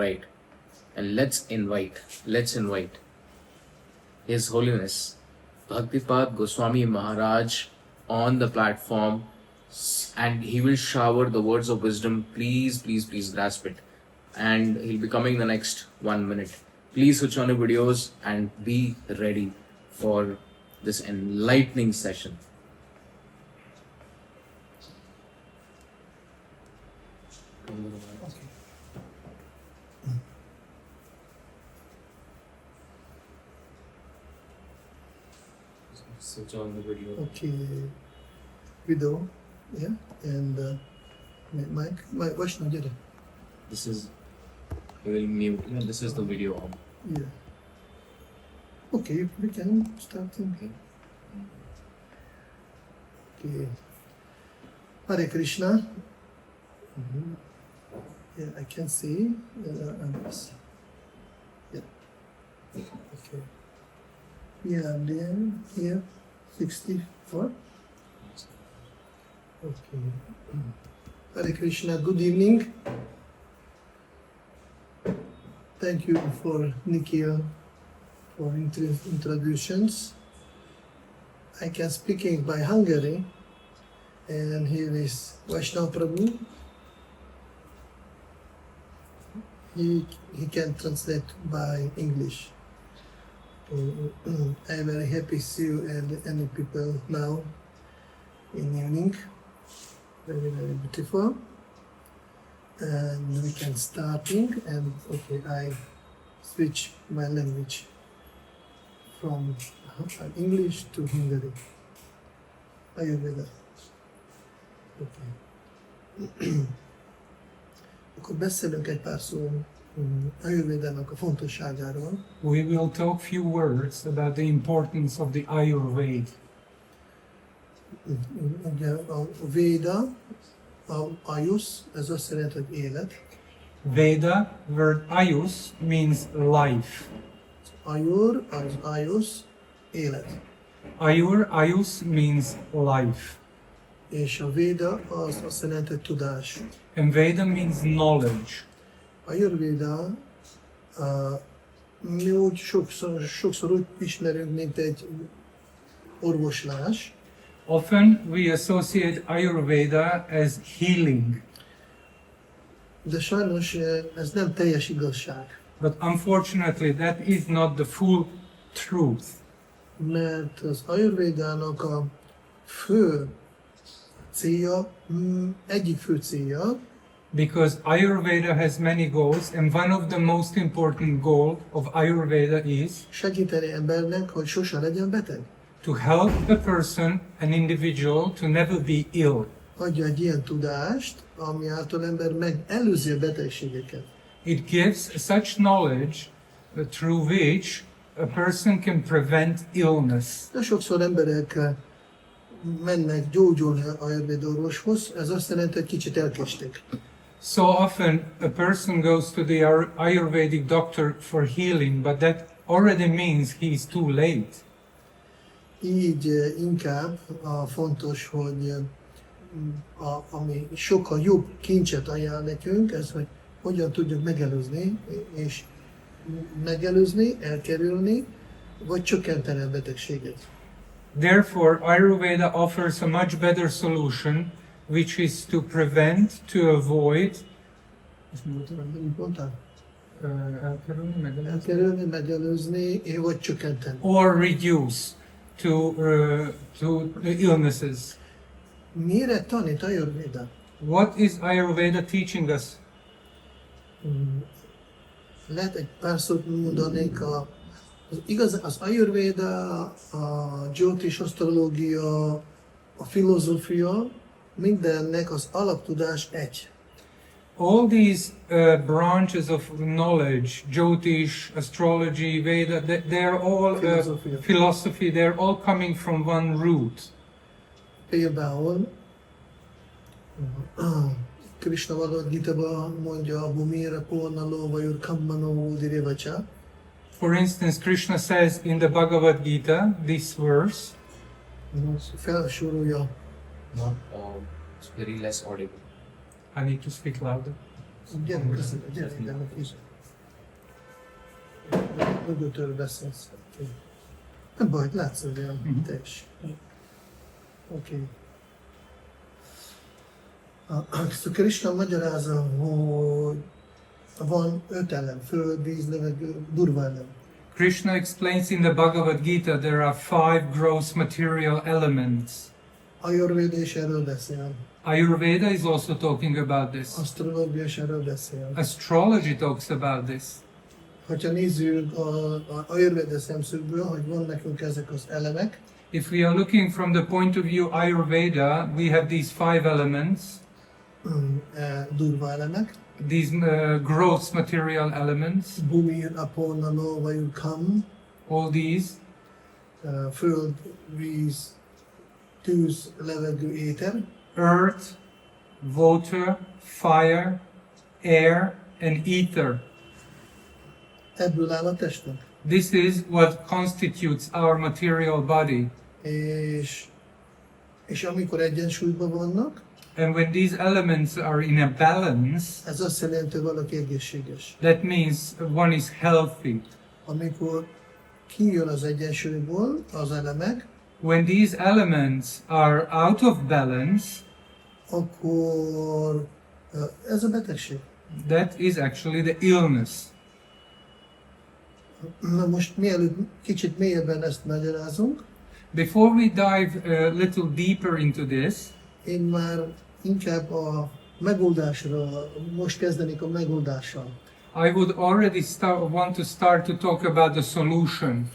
right. And let's invite His Holiness Bhaktipāda Gosvāmī Mahārāja on the platform, and he will shower the words of wisdom. Please grasp it. And he'll be coming the next 1 minute. Please switch on your videos and be ready for this enlightening session. Switch on the video. Okay, video, yeah, and mic, watch no gyere. This is, we will mute. Yeah, this is the video on. Yeah. Okay, we can start thinking. Okay. Hare Krishna. Yeah, I can see. Yeah. Okay. We are there, here, 64. Okay. Hare Krishna, good evening. Thank you for Nikhil for introductions. I can speaking by Hungary, and here is Vaishnav Prabhu. He can translate by English. I'm very happy to see you and any people now in evening. Very beautiful. And we can starting, and okay, I switch my language from English to Hungary. Ayurveda. Okay. Akkor beszélünk egy pár szó Ayurvédának a fontosságáról. We will talk few words about the importance of the Ayurveda. Ugye a Véda, a Ayus, ez azt jelenti, hogy élet. Veda, word Ayus, means life. Ayur, az Ayus, élet. Ayus means life. És a Véda az azt jelenti, hogy tudás. And Veda means knowledge. Ayurveda mi úgy sokszor úgy ismerünk, mint egy orvoslás. Often we associate Ayurveda as healing. De sajnos ez nem teljes igazság. But unfortunately that is not the full truth. Mert az Ayurvédának a fő célja, egyik fő célja, because Ayurveda has many goals, and one of the most important goal of Ayurveda is segíteni embernek, hogy sose legyen beteg. to help a person, an individual, to never be ill. Adja egy ilyen tudást, ami által ember megelőzi a betegségeket. It gives such knowledge through which a person can prevent illness. De sokszor emberek mennek gyógyulni a Ayurvéda orvoshoz, ez azt jelenti, hogy kicsit elkésték. So often a person goes to the Ayurvedic doctor for healing, but that already means he is too late. Így inkább fontos, hogy ami sokkal jobb kincset ajánl nekünk, ez, hogy hogyan tudjuk megelőzni, elkerülni, vagy csökkenteni a betegséget. Therefore, Ayurveda offers a much better solution, which is to prevent, to avoid, elkerülni, megelőzni, vagy csökkenteni. or reduce to the illnesses. Mire tanít Ayurveda? What is Ayurveda teaching us? Lehet egy pár szót mondanék az Ayurveda, a Jyotish asztrológia, a filozófia, mindennek az alaptudás egy. All these branches of knowledge, Jyotish, astrology, Veda, they're all philosophy, they're all coming from one root. Például Krishna Bhagavad Gita-ban mondja, Bhumira Purnalo Vajur Kammano Udirevacha. For instance, Krishna says in the Bhagavad Gita, this verse, felsorolja. Not it's very less audible. I need to speak louder. Gyere, mögöttől beszélsz. Okay. Nem baj, látsz, hogy olyan te is. Oké. Szóval Krishna magyarázza, hogy van 5 elem, föld, víz, levegő, durva elem. Krishna explains in the Bhagavad Gita there are 5 gross material elements. Ayurveda is erről beszél. Ayurveda is also talking about this. Asztrológia is erről beszél. Astrology talks about this. Ha nézzük az Ayurveda szemszögből, hogy van nekünk ezek az elemek, If we are looking from the point of view Ayurveda, we have these 5 elements, durva elemek, these gross material elements, Bhumi, Apona, Nova, Kam, all these, föld, víz, tűz, levegő, éter, earth, water, fire, air, and ether. ebből áll a testünk. This is what constitutes our material body. És amikor egyensúlyban vannak, And when these elements are in a balance, ez azt jelenti, hogy valaki egészséges. that means one is healthy. Amikor kijön az egyensúlyból az elemek, When these elements are out of balance, akkor ez a betegség. that is actually the illness. Na most mielőtt kicsit mélyebben ezt magyarázunk, Before we dive a little deeper into this, én már inkább a megoldásra, most kezdenék a megoldással. I would already want to start to talk about the solution.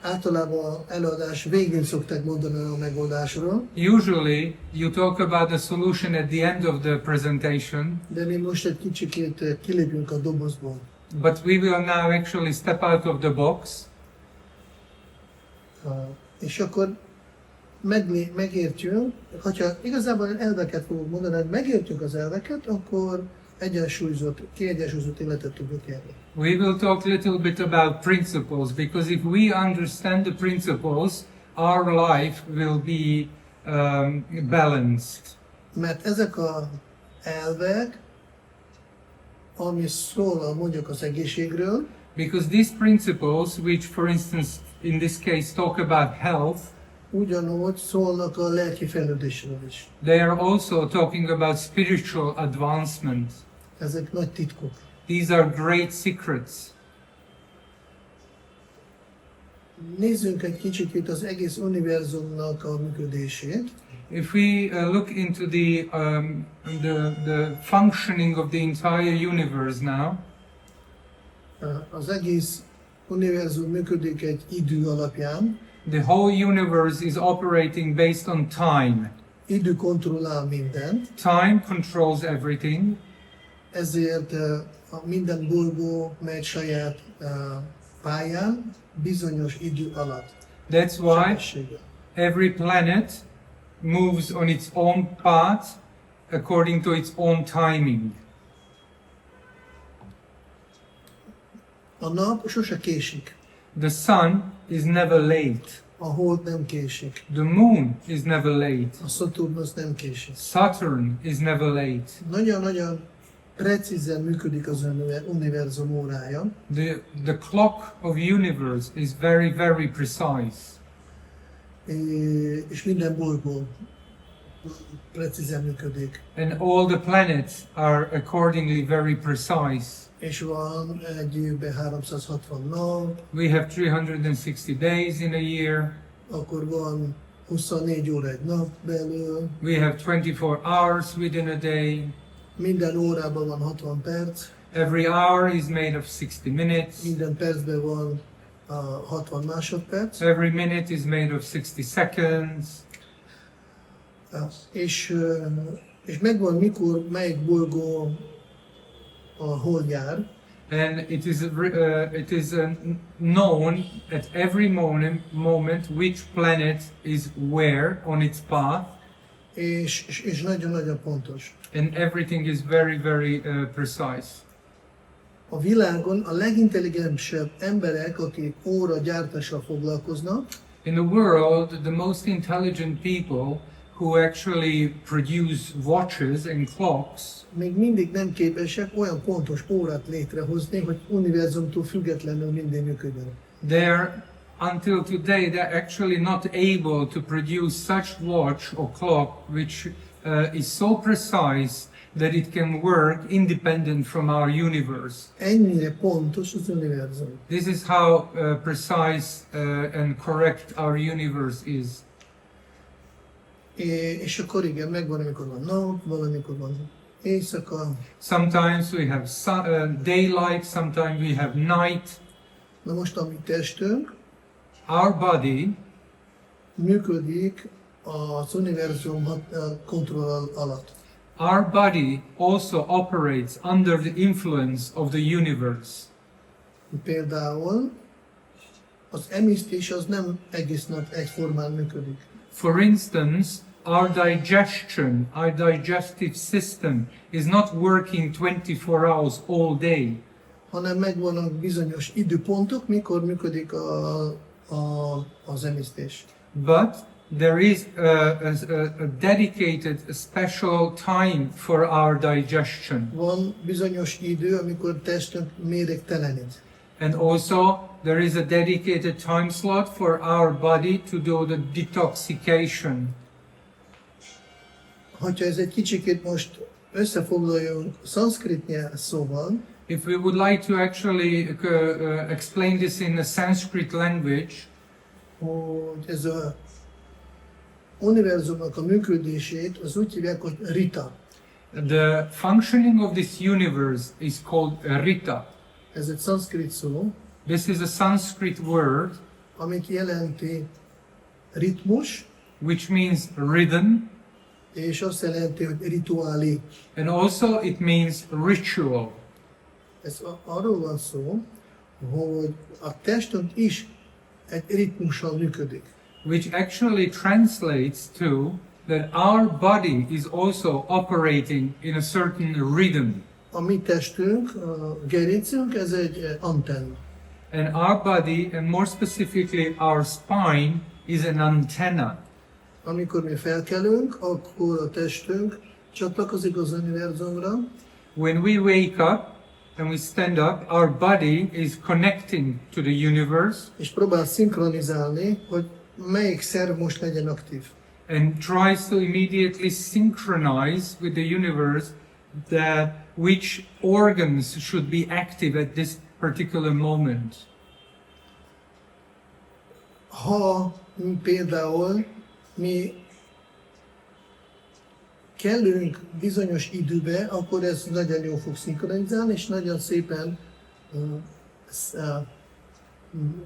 Általában előadás végén szokták mondani a megoldásról, Usually, you talk about the solution at the end of the presentation, de mi most egy kicsikét kilépünk a dobozból. but we will now actually step out of the box, És akkor megértjük, hogyha igazából elveket fogok mondani, hogy megértjük az elveket, akkor kiegyensúlyozott életet tudjuk élni. we will talk a little bit about principles, because if we understand the principles, our life will be balanced. Mert ezek az elvek, ami szól mondjuk az egészségről, Because these principles, which for instance in this case talk about health, ugyanúgy szólnak a lelki fejlődésről is. they are also talking about spiritual advancement. Ezek nagy titkok. These are great secrets. Nézzünk egy kicsit itt az egész univerzumnak a működését. If we look into the functioning of the entire universe now, Az egész univerzum működik egy idő alapján. the whole universe is operating based on time. Idő kontrollál mindent, Time controls everything, ezért minden bolygó megy saját pályán bizonyos idő alatt. that's why Sebességgel. every planet moves on its own path according to its own timing. A nap sose késik, The sun is never late. a hold nem késik, The moon is never late. a Saturnus nem késik. Saturn is never late. Nagyon-nagyon precízen működik az univerzum órája, The clock of universe is very, very precise. és minden bolygó precízen működik. And all the planets are accordingly very precise. És van egy évben 360 nap, We have 360 days in a year. akkor van 24 óra egy nap belül, We have 24 hours within a day. minden órában van 60 perc, Every hour is made of 60 minutes. minden percben van 60 másodperc, Every minute is made of 60 seconds. és megvan mikor melyik bolygó hol jár, And it is known at every moment which planet is where on its path, és nagyon-nagyon pontos. and everything is very, very precise. A világon a legintelligensebb emberek, akik óra gyártással foglalkoznak, In the world, the most intelligent people who actually produce watches and clocks, még mindig nem képesek olyan pontos órát létrehozni, hogy univerzumtól függetlenül minden működjön. until today, they're actually not able to produce such watch or clock which is so precise that it can work independent from our universe. Ennyire pontos az univerzum. This is how precise and correct our universe is. És akkor igen, megvan, amikor van nap, valamikor van éjszaka. Sometimes we have daylight, sometimes we have night. Na most a mi testünk Our body működik az univerzum kontroll alatt. Our body also operates under the influence of the universe. Például az emésztés az nem egész nap egyformán működik. For instance, our digestion, our digestive system is not working 24 hours all day. Hanem megvannak bizonyos időpontok, mikor működik az emésztés. But there is a dedicated, a special time for our digestion. Van bizonyos idő, amikor testünk méregtelenít. And also there is a dedicated time slot for our body to do the detoxification. Hogyha ez egy kicsikét most összefoglaljunk szanszkrit szóval, If we would like to actually explain this in a Sanskrit language, hogy ez a univerzumnak a működését az úgy hívják, hogy Rita. the functioning of this universe is called Rita. Ez egy szanszkrit szó, This is a Sanskrit word amit jelenti ritmus, which means rhythm, és azt jelenti, hogy rituálé. and also it means ritual. Ez arról van szó, hogy a testünk is egy ritmussal működik. Which actually translates to that our body is also operating in a certain rhythm. A mi testünk, a gerincünk, ez egy antenna. And our body, and more specifically our spine, is an antenna. Amikor mi felkelünk, akkor a testünk csatlakozik az univerzumra, When we wake up and we stand up, our body is connecting to the universe és próbál szinkronizálni, hogy melyik szerv most legyen aktív. and tries to immediately synchronize with the universe that which organs should be active at this particular moment. Ha például mi kellünk bizonyos időbe, akkor ez nagyon jól fog szinkronizálni, és nagyon szépen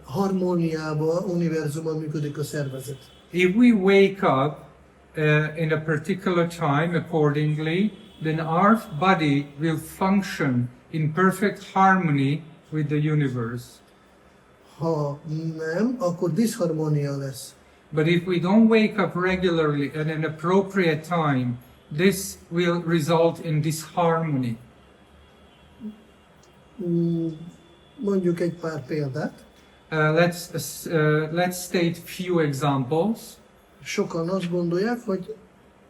harmóniába, univerzumban működik a szervezet. If we wake up in a particular time accordingly, then our body will function in perfect harmony with the universe. Ha nem, akkor diszharmónia lesz. But if we don't wake up regularly at an appropriate time, this will result in disharmony. Mondjuk egy pár példát. Let's state few examples. Sokan azt gondolják, hogy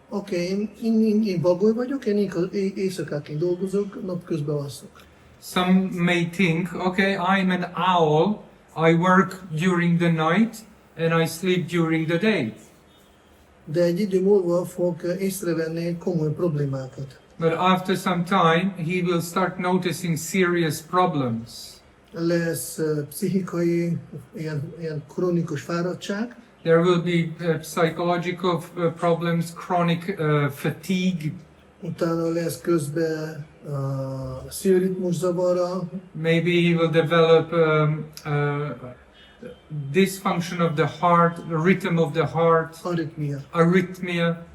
oké, én bagoly vagyok, én éjszakáként dolgozok, napközben alszok. Some may think, okay, I'm an owl, I work during the night and I sleep during the day. De egy idő múlva fog észrevenni komoly problémákat. But after some time, he will start noticing serious problems. Lesz pszichikai, ilyen kronikus fáradtság, There will be psychological problems, chronic fatigue. utána lesz közben szívritmus zavara, Maybe he will develop dysfunction of the heart, the rhythm of the heart, aritmia. arrhythmia,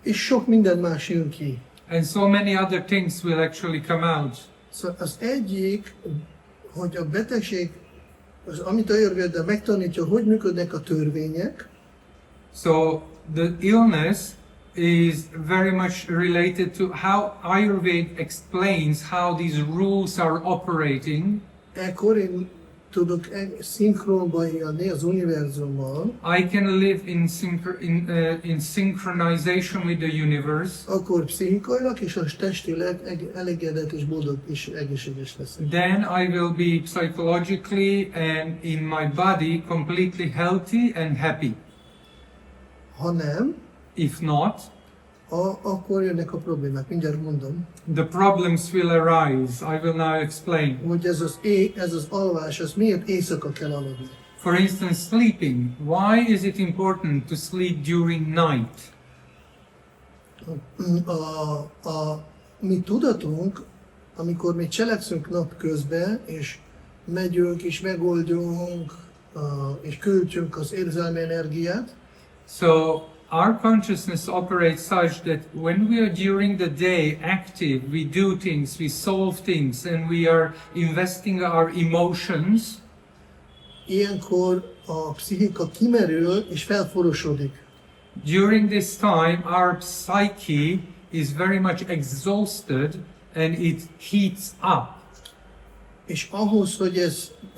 És sok minden más jön ki. and so many other things will actually come out. Szóval az egyik, hogy a betegség, az, amit Ayurveda megtanítja, hogy működnek a törvények, So the illness is very much related to how Ayurveda explains how these rules are operating. ekkor én tudok szinkronba élni az univerzummal, I can live in synchronization with the universe, akkor pszichikailag és a testileg elégedett és boldog és egészséges leszek. then I will be psychologically and in my body completely healthy and happy. Ha nem, If not, akkor jönnek a problémák. Mindjárt mondom, the problems will arise. I will now explain. hogy ez az alvás, az miért éjszaka kell aludni. For instance, sleeping. Why is it important to sleep during night? A mi tudatunk, amikor mi cselekszünk napközben, és megyünk, és megoldjunk, és költjünk az érzelmi energiát, So our consciousness operates such that when we are during the day active, we do things, we solve things, and we are investing our emotions. ilyenkor a pszichika kimerül és felforosodik. During this time, our psyche is very much exhausted and it heats up. És ahhoz,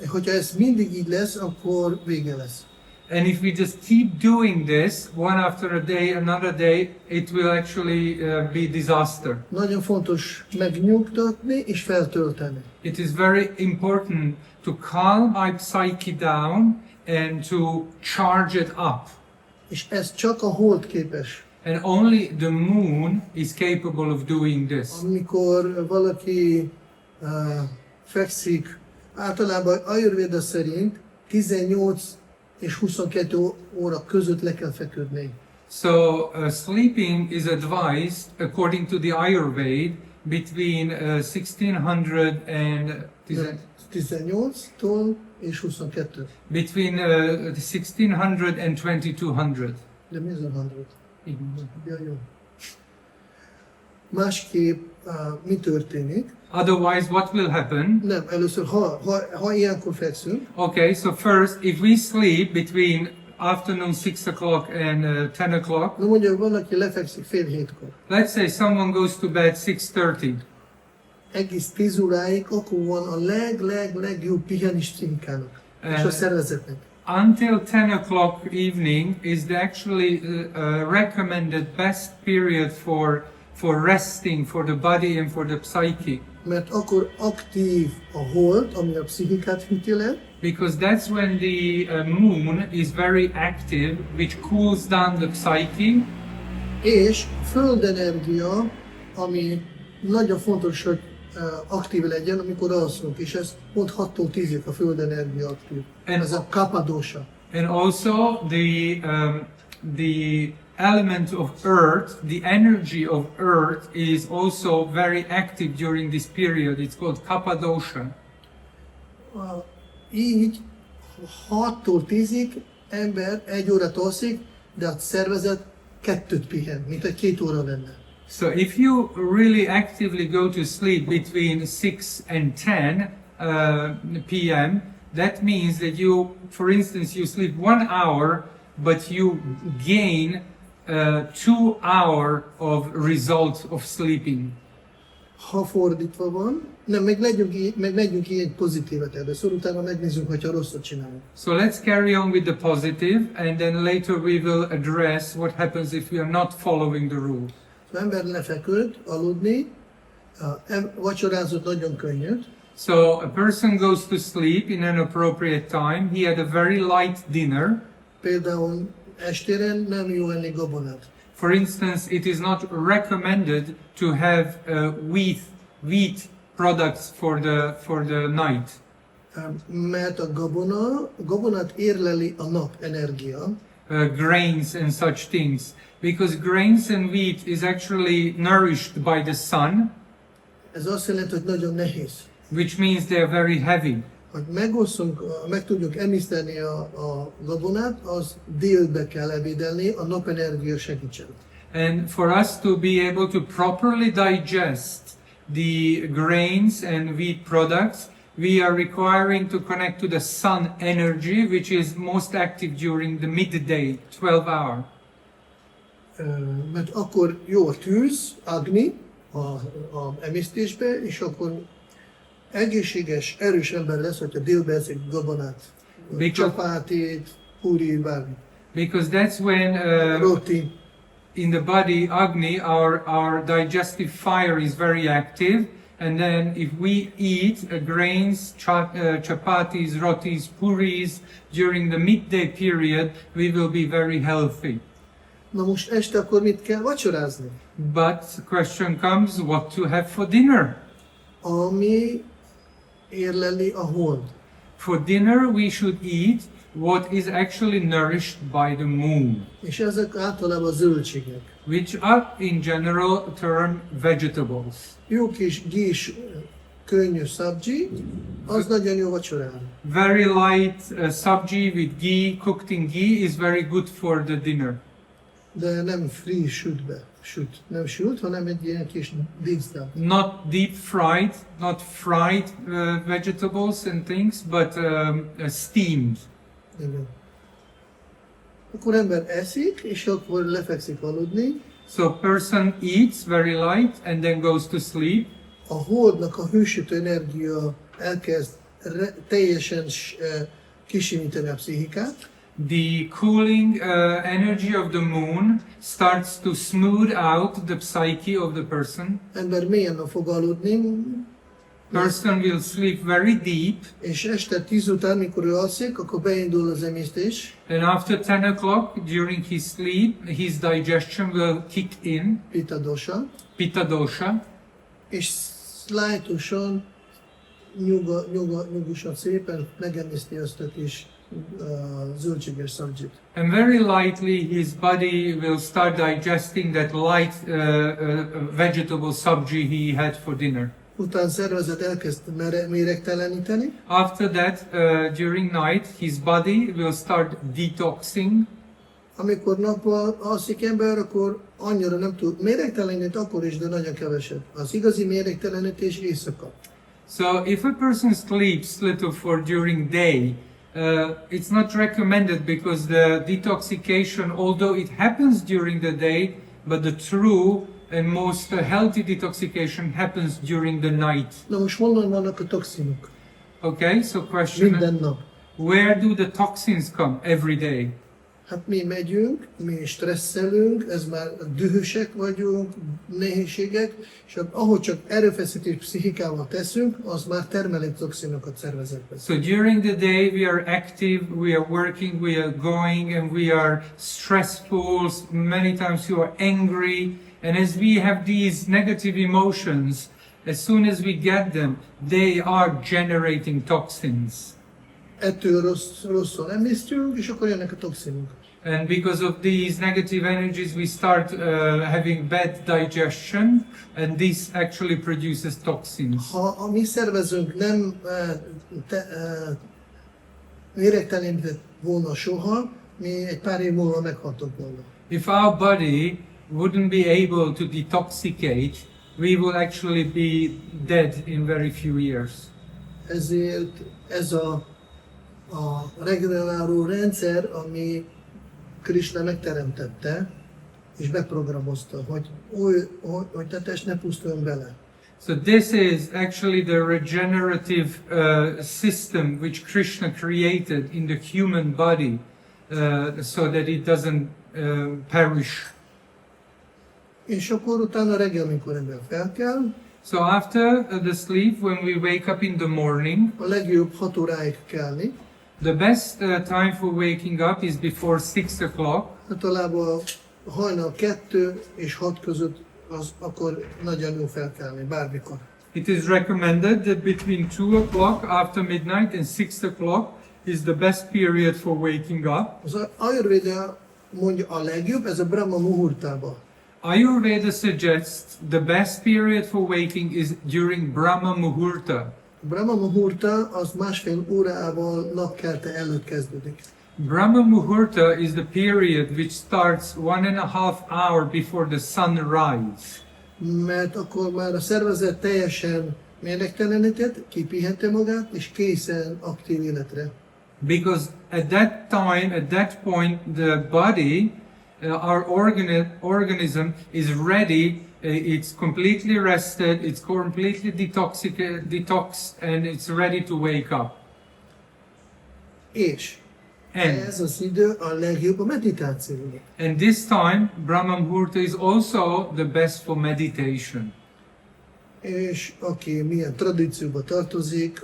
hogyha ez mindig így lesz, akkor vége lesz. And if we just keep doing this one after a day, another day, it will actually be disaster. Nagyon fontos megnyugtatni és feltölteni. It is very important to calm my psyche down and to charge it up. És ez csak a hold képes. And only the moon is capable of doing this. Amikor valaki fekszik, általában Ayurveda szerint 18 és 22 óra között le kell feküdni. So sleeping is advised according to the Ayurveda between 1600 and 18-tól és 22. between 1600 and 2200. De mi az a 100? Ja, jó. Másképp mi történik? Otherwise, what will happen? Nem, először, ha ilyenkor fekszünk, Okay, so first, if we sleep between afternoon 6 o'clock and 10 o'clock, na mondja, valaki lefekszik fél hétkor, let's say someone goes to bed 6:30. egész 10 óráig, akkor van a legjobb pihenés pszichikának és a szervezetnek. Until 10 o'clock evening is the actually recommended best period for resting for the body and for the psyche. Mert akkor aktív a hold, ami a pszichikát hűti le, Because that's when the moon is very active, which cools down the psyche, és földenergia, ami nagyon fontos, hogy aktív legyen, amikor alszunk, és ez pont 6-tól 10-ig a földenergia aktív. Ez a kapadósa. and also the element of earth, the energy of earth is also very active during this period. It's called Kappadosha. Így 6-tól 10-ig ember 1 órát alszik, de a szervezet 2-t pihen, mint egy 2 óra lenne. So if you really actively go to sleep between 6 and 10 p.m., that means that you, for instance, you sleep 1 hour, but you gain 2 hours of result of sleeping. Ha fordítva van, nem, meg legyünk így pozitívet először, utána megnézzünk, hogyha rosszat csinálunk. So let's carry on with the positive, and then later we will address what happens if we are not following the rules. Az ember lefeküdt, aludni, vacsorázott nagyon könnyű, So a person goes to sleep in an appropriate time. He had a very light dinner. például estére nem jó enni gabonát. For instance, it is not recommended to have wheat products for the night. Mert a gabonát érleli a nap energia, Grains and such things, because grains and wheat is actually nourished by the sun, ez azt jelenti, hogy nagyon nehéz. which means they are very heavy. Hogy meg tudjuk emészteni a gabonát, az délbe kell ebédelni, a napenergia segítsen. And for us to be able to properly digest the grains and wheat products, we are requiring to connect to the sun energy, which is most active during the midday, 12 hour. Mert akkor jó a tűz, Agni, a emésztésbe, és akkor egészséges, erős ember lesz, hogyha délbe eszik gabonát, csapátit, puri, bármi. Because that's when Roti. in the body, Agni, our digestive fire is very active. And then if we eat grains, chapatis, rotis, puris during the midday period, we will be very healthy. Na most este akkor mit kell vacsorázni? But the question comes, what to have for dinner? Ami érleli a hold. For dinner we should eat what is actually nourished by the moon, És ezek általában zöldségek. which are in general term vegetables. Jó kis gís, könnyű szabdzsi, az nagyon jó vacsorálni. Very light sabji with ghee, cooked in ghee, is very good for the dinner. De nem free sütbe. Nem süt, hanem egy ilyen kis dísztáp. Not deep fried, not fried vegetables and things, but steamed. Igen. Akkor ember eszik, és akkor lefekszik aludni. So person eats very light and then goes to sleep. A holdnak a hősítő energia elkezd teljesen kisimítani a pszichikát. The cooling energy of the moon starts to smooth out the psyche of the person. Ember mélyen fog aludni. Person will sleep very deep. És este 10 után, mikor ő alszik, akkor beindul az emésztés. And after 10 o'clock, during his sleep, his digestion will kick in. Pitta dosha. Pitta dosha. És lájtosan, nyugosan szépen megemészti azt a kis zöldséges szabdzsit. And very lightly his body will start digesting that light vegetable sabji he had for dinner. Utána szervezet elkezd méregteleníteni. After that, during night, his body will start detoxing. Amikor nappal alszik ember, akkor annyira nem tud méregtelenít, akkor is, de nagyon keveset. Az igazi méregtelenítés éjszaka. So if a person sleeps little for during day, it's not recommended because the detoxification, although it happens during the day, but the true and most healthy detoxification happens during the night. Na most honnan vannak a toxinok? Okay, so question, Minden nap. where do the toxins come every day? Hát mi megyünk, mi stresszelünk, ez már dühösek vagyunk, nehézségek, és ahogy csak erőfeszítés pszichikával teszünk, az már termeli toxinokat szervezetbe. So during the day we are active, we are working, we are going, and we are stressful. Many times you are angry, and as we have these negative emotions, as soon as we get them, they are generating toxins. Ettől rosszul emésztünk, és akkor jönnek a toxinok. And because of these negative energies, we start having bad digestion, and this actually produces toxins. Ha a mi szervezünk nem méregtelenített volna soha, mi egy pár év múlva meghaltunk volna. If our body wouldn't be able to detoxicate, we will actually be dead in very few years. Ezért ez a regeneráló rendszer, ami Krishna megteremtette, és beprogramozta, hogy te test ne pusztuljon bele. So this is actually the regenerative system which Krishna created in the human body, so that it doesn't perish. És akkor utána reggel, amikor ember felkel, So after the sleep, when we wake up in the morning, a legjobb 6 óráig kelni. the best time for waking up is before 6 o'clock. Általában hajnal 2 és 6 között akkor nagyon jó felkelni, bármikor. It is recommended that between 2 o'clock after midnight and 6 o'clock is the best period for waking up. Az Ayurveda mondja a legjobb, ez a Brahma Muhurtában. Ayurveda suggests the best period for waking is during Brahma Muhurta. Brahma Muhurta az 1,5 órával napkelte előtt kezdődik. Brahma Muhurta is the period which starts 1.5 hours before the sun rises. Mert akkor már a szervezet teljesen méregtelenített, kipihente magát, és készen aktív életre. Because at that time, at that point, the body, our organism is ready It's completely rested, it's completely detoxed, and it's ready to wake up. És And, ez az idő a legjobb a meditációra. and this time, Brahma Muhurta is also the best for meditation. És aki milyen tradícióba tartozik,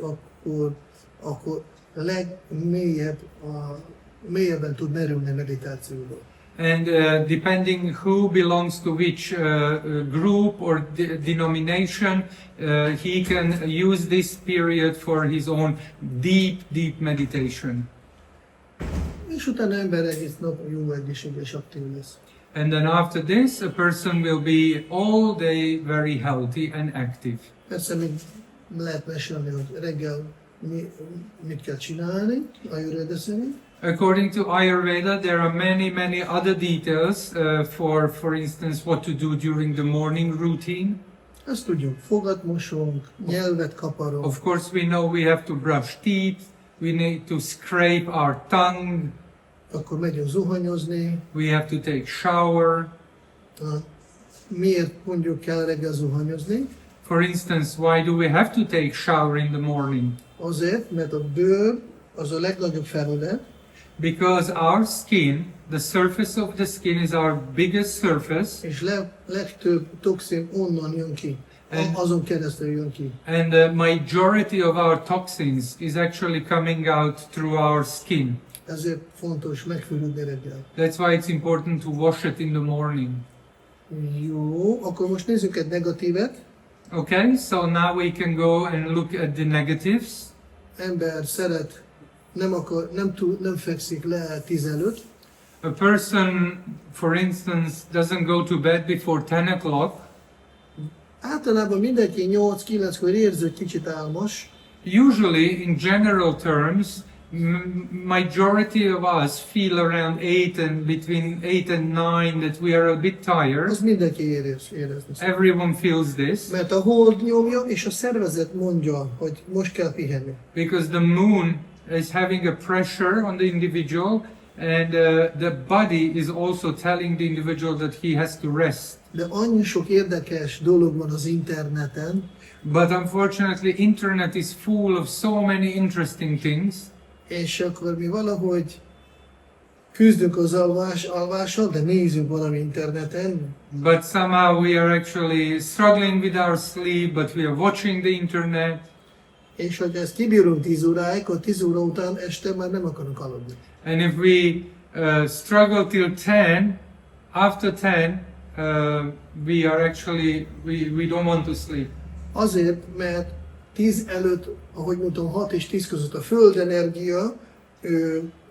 akkor mélyebben tud merülni a meditációba. And depending who belongs to which group or denomination, he can use this period for his own deep meditation. És utána ember egész nap jó egészséges aktív lesz. And then after this, a person will be all day very healthy and active. Persze még lehet mesélni, hogy reggel mit kell csinálni, Ayurveda szerint. According to Ayurveda, there are many other details for instance, what to do during the morning routine. Ezt tudjuk, fogat mosunk, nyelvet kaparunk. Of course, we know we have to brush teeth, we need to scrape our tongue, Akkor megyünk zuhanyozni. we have to take shower. Miért mondjuk kell reggel zuhanyozni? For instance, why do we have to take shower in the morning? Azért, mert a bőr az a legnagyobb felület, Because our skin, the surface of the skin is our biggest surface, és legtöbb toxin onnan jön ki. Azon keresztül jön ki. and the majority of our toxins is actually coming out through our skin. Ezért fontos megfürödni reggel. That's why it's important to wash it in the morning. Jó, akkor most nézzük egy negatívet. Okay, so now we can go and look at the negatives. Ember szeret, nem fekszik le 10 előtt. A person, for instance, doesn't go to bed before 10 o'clock. Általában mindenki 8-9-kor érzi, hogy kicsit álmos. Usually, in general terms, majority of us feel around 8 and between 8 and 9 that we are a bit tired. Az mindenki érezni. Everyone feels this Mert a hold nyomja, és a szervezet mondja, hogy most kell pihenni. because the moon is having a pressure on the individual, and the body is also telling the individual that he has to rest. De annyi sok érdekes dolog van az interneten, But unfortunately, internet is full of so many interesting things. és akkor mi valahogy küzdünk az alvással, de nézzük valami interneten, But somehow we are actually struggling with our sleep, but we are watching the internet. és hogy ezt kibírunk 10 óráig, akkor 10 óra után este már nem akarunk aludni. And if we struggle till 10, after 10, we are actually, we don't want to sleep. Azért, mert 10 előtt, ahogy mondtam, 6 és 10 között a földenergia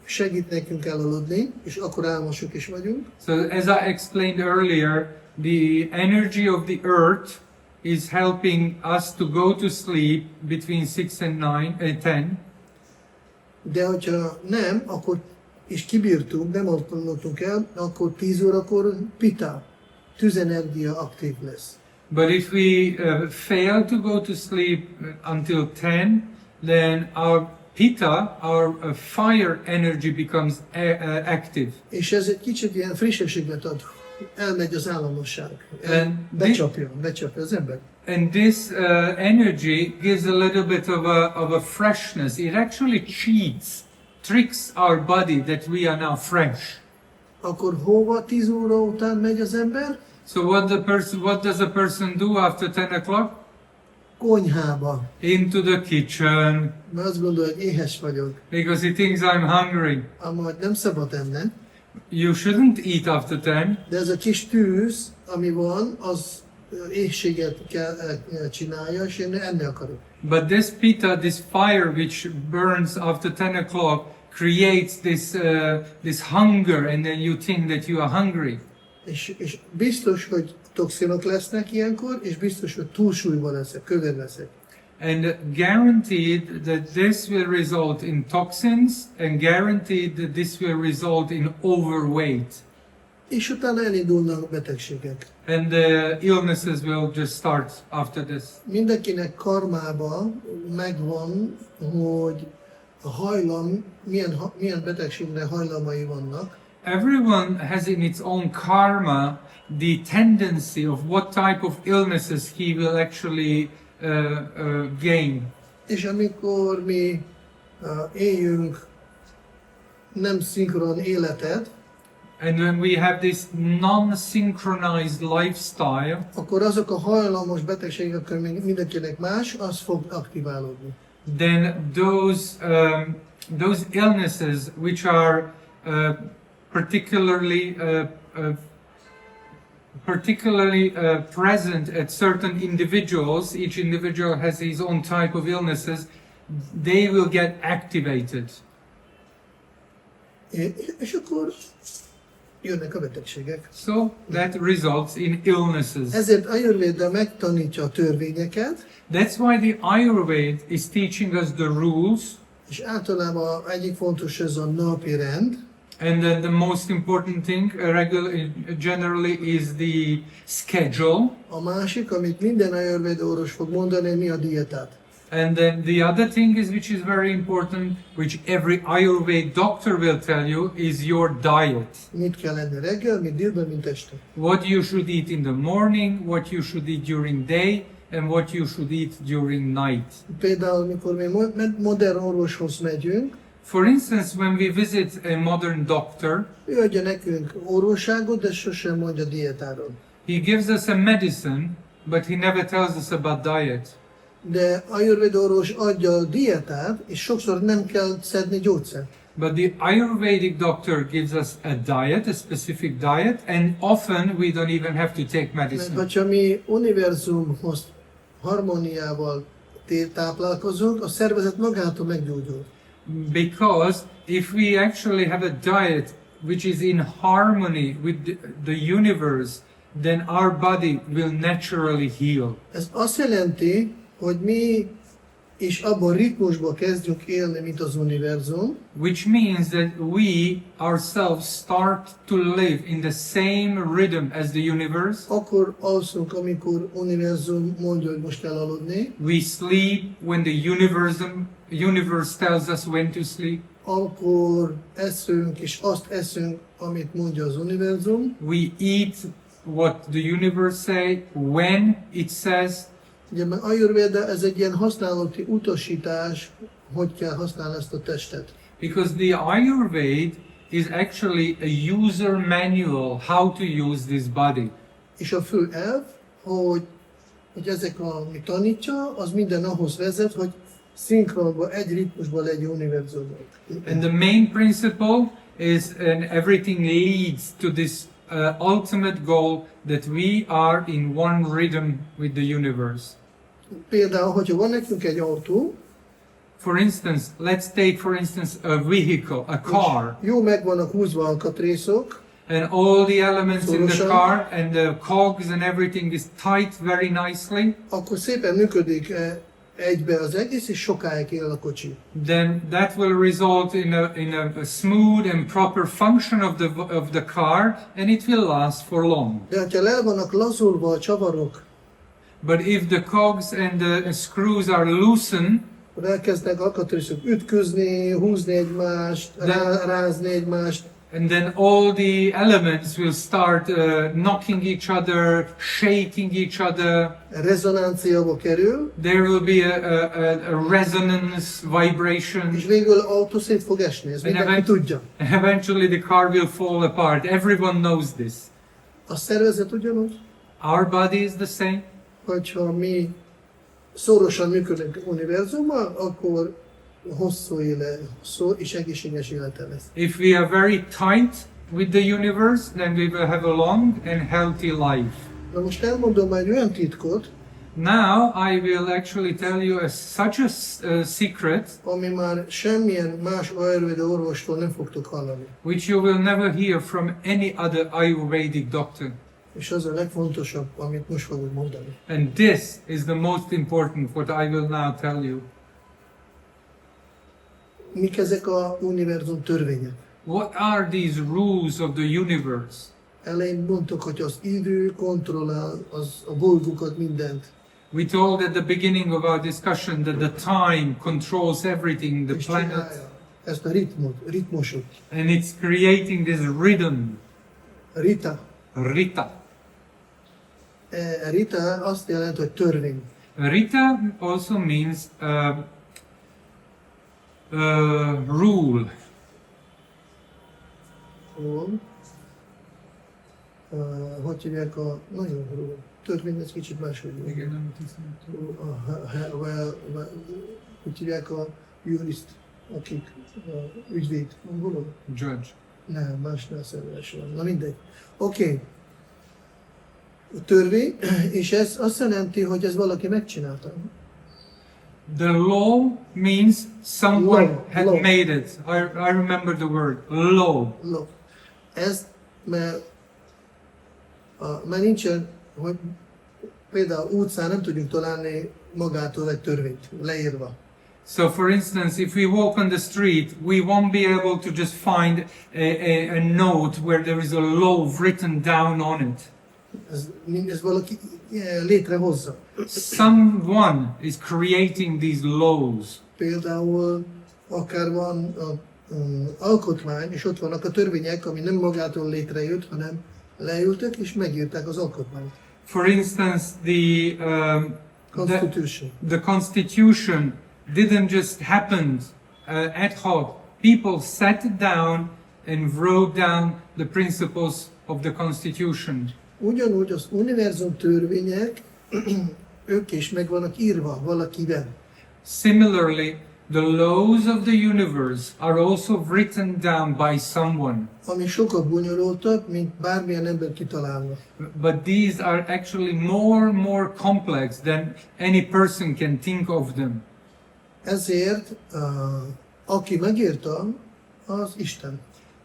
segít nekünk elaludni, és akkor álmosok is vagyunk. So as I explained earlier, the energy of the earth is helping us to go to sleep between 6 and 10. De hogyha nem, akkor és kibírtunk, nem aludtunk el, akkor 10 órakor pita, tüzenergia aktív lesz. But if we fail to go to sleep until 10, then our pitta, our fire energy becomes active. És ez egy kicsit ilyen frissességet ad, elmegy az állandóság, becsapja az ember. And this energy gives a little bit of a freshness. It actually tricks our body that we are now fresh. Akkor hova 10 óra után megy az ember? So what does a person do after 10 o'clock? Konyhába. Into the kitchen, Mert azt gondolja, hogy éhes vagyok. because he thinks I'm hungry. Amúgy nem szabad enni, You shouldn't eat after 10, de ez a kis tűz, ami van, az éhséget csinálja, és én enni akarok. but this pitta, this fire which burns after 10 o'clock, creates this hunger, and then you think that you are hungry. És biztos, hogy toxinok lesznek ilyenkor, és biztos, hogy túlsúlyban leszek, kövér leszek. And guaranteed that this will result in toxins, and guaranteed that this will result in overweight. És utána elindulnak a betegségek. And the illnesses will just start after this. Mindenkinek karmában megvan, hogy a hajlam, milyen betegségre hajlamai vannak, Everyone has in its own karma the tendency of what type of illnesses he will actually gain. És amikor mi éljünk nem szinkron életet, And when we have this non-synchronized lifestyle, akkor azok a hajlamos betegségek, ami mindenkinek más, az fog aktiválódni. then those illnesses which are particularly present at certain individuals, each individual has his own type of illnesses, they will get activated. És akkor jönnek a betegségek. So that results in illnesses. Ezért Ayurveda megtanítja a törvényeket, That's why the Ayurveda is teaching us the rules, és általában egyik fontos ez a napi rend, and the most important thing generally is the schedule. a másik, amit minden Ayurveda orvos fog mondani, mi a dietát. And then the other thing is, which is very important, which every Ayurveda doctor will tell you, is your diet. Mit kell enni reggel, mit délben, mint este. What you should eat in the morning, what you should eat during day, and what you should eat during night. Például, mikor mi modern orvoshoz megyünk, For instance, when we visit a modern doctor, ő adja nekünk orvosságot, de sosem mondja dietáról. he gives us a medicine, but he never tells us about diet. De Ayurveda orvos adja a dietát, és sokszor nem kell szedni gyógyszert. But the Ayurvedic doctor gives us a diet, a specific diet, and often we don't even have to take Mert medicine. ha mi univerzumhoz harmóniával táplálkozunk, a szervezet magától meggyógyul. Because if we actually have a diet which is in harmony with the universe, then our body will naturally heal. Ez azt jelenti, hogy mi is abban a ritmusban kezdjünk élni, mint az univerzum, Which means that we ourselves start to live in the same rhythm as the universe. akkor alszunk, amikor univerzum mondja, hogy most kell aludni, We sleep when the universe tells us when to sleep. akkor eszünk, és azt eszünk, amit mondja az univerzum. We eat what the universe say when it says. Ugye, mert Ayurveda ez egy ilyen használati utasítás, hogy kell használni ezt a testet. Because the Ayurveda is actually a user manual how to use this body. És a fő elv, hogy ezek, amit tanítja, az minden ahhoz vezet, hogy szinkronban, egy ritmusban legyen univerzumban. And the main principle is, and everything leads to this ultimate goal that we are in one rhythm with the universe. Például, hogyha van nekünk egy autó, For instance, let's take for instance a vehicle, a car, jó meg vannak húzva alkatrészok, and all the elements in the Purusha. car and the cogs and everything is tight very nicely, akkor szépen működik egybe az egész, és sokáig él a kocsi. then that will result in a smooth and proper function of the car, and it will last for long. De ha le vannak lazulva a csavarok, But if the cogs and the screws are loosened, akkor elkezdnek alkatrészok ütközni, húzni egymást, rázni egymást, and then all the elements will start knocking each other, shaking each other. rezonanciába kerül, There will be a resonance vibration, és végül az autó szét fog esni, ezt mindenki tudja. and eventually the car will fall apart. Everyone knows this. A szervezet ugyanúgy, Our body is the same. hogyha mi szorosan működünk univerzummal, akkor hosszú és egészséges élete lesz. If we are very tight with the universe, then we will have a long and healthy life. Na most elmondom egy olyan titkot, Now I will actually tell you such a secret ami már semmilyen más Ayurveda orvostól nem fogtok hallani. which you will never hear from any other Ayurvedic doctor. És az a legfontosabb, amit most fogok mondani. And this is the most important, what I will now tell you. Mik ezek a univerzum törvények? What are these rules of the universe? Elején mondtuk, hogy az idő kontrollál a bolygókat, mindent. We told at the beginning of our discussion that the time controls everything, the És planet, csinálja ezt a ritmusot. and it's creating this rhythm, Rita. Rita. Rita azt jelenti, hogy törvény. Rita also means rule. Hogy hívják a... Nagyon rúl. Törvény, ez kicsit máshogy. Igen, nem tisztelt. Hogy hívják a jurist, akik ügyvéd, angolul? Judge. Nem, másnál személyes van. Na mindegy. Oké. A törvény, és ez azt jelenti, hogy ez valaki megcsinálta. The law means someone Law, had law. made it. I remember the word law. Law. Ez, mert nincsen, hogy például utcán nem tudjuk találni magától egy törvényt leírva. So, for instance, if we walk on the street, we won't be able to just find a note where there is a law written down on it. Ez valaki létrehozza. Someone is creating these laws. Például akár van alkotmány, és ott vannak a törvények, ami nem magától létrejött, hanem leültek és megírták az alkotmányt. For instance, Constitution. the Constitution didn't just happen ad hoc. People sat down and wrote down the principles of the Constitution. Ugyanúgy az univerzum törvények, ők is meg vannak írva valakivel. Similarly, the laws of the universe are also written down by someone. Ami sokkal bonyolultabb, mint bármilyen ember kitalálna. But these are actually more complex than any person can think of them. Ezért, aki megírta, az Isten.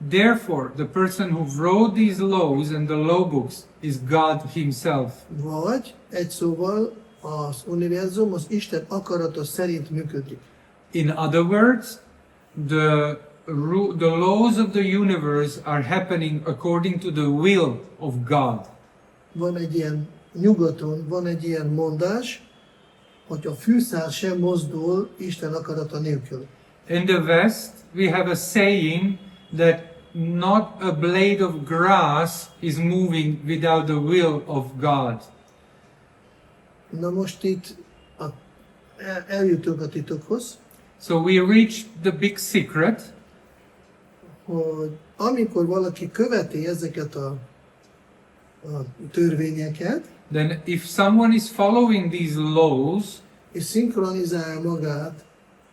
Therefore, the person who wrote these laws and the law books is God Himself. Vagy, egy szóval, az univerzum az Isten akarata szerint működik. In other words, the laws of the universe are happening according to the will of God. Van egy ilyen nyugaton, van egy ilyen mondás, hogy a fűszál sem mozdul Isten akarata nélkül. In the West, we have a saying that not a blade of grass is moving without the will of God. Na most itt eljutunk a titokhoz, So we reached the big secret, hogy amikor valaki követi ezeket a törvényeket, then if someone is following these laws és szinkronizál magát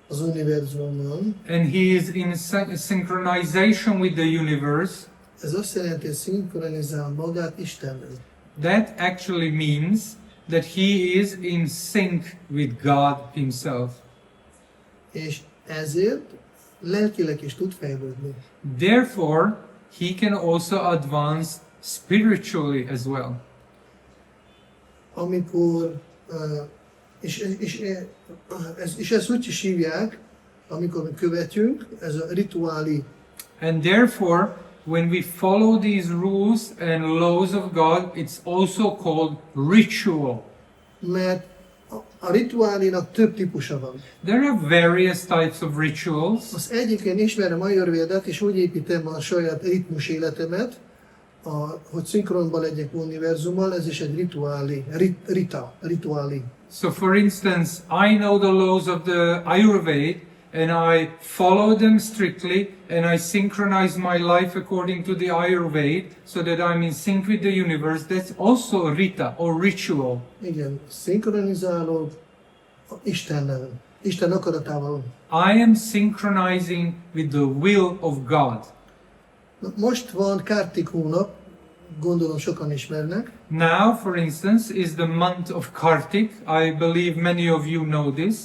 az univerzummal, and he is in synchronization with the universe, ez azt jelenti, hogy szinkronizál magát Istennel. that actually means that he is in sync with God Himself. És ezért lelkileg is tud fejlődni. Therefore, he can also advance spiritually as well. Amikor, és ezt úgy is hívják, amikor mi követjünk, ez a rituáli. And therefore, when we follow these rules and laws of God, it's also called ritual. Mert a rituálinak több típusa van. There are various types of rituals. Az egyik, én ismerem Ayurvédát, és úgy építem a saját ritmus életemet, hogy szinkronban legyek univerzummal, ez is egy rituáli. So for instance, I know the laws of the Ayurveda and I follow them strictly and I synchronize my life according to the Ayurveda so that I'm in sync with the universe. That's also rita or ritual. Igen, szinkronizálok Istennel, Isten akaratával. I am synchronizing with the will of God. Most van Kartik hónap, gondolom sokan ismernek. Now, for instance, is the month of Kartik. I believe many of you know this.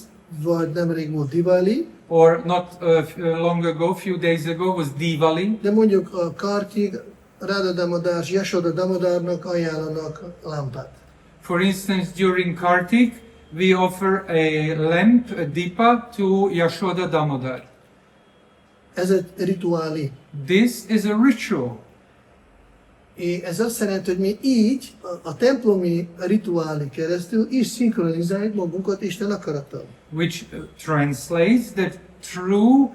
Vagy nemrég volt Diwali. Or not long ago, few days ago, was Diwali. De mondjuk a Kartik, Radha Damodar, Yashoda Damodarnak ajánlanak lámpát. For instance, during Kartik, we offer a lamp, a dipa, to Yashoda Damodar. Ez egy rituáli. This is a ritual. Ez azt jelenti, hogy mi így, a templomi rituáli keresztül is szinkronizáljuk magunkat Isten akarattal. Which translates that through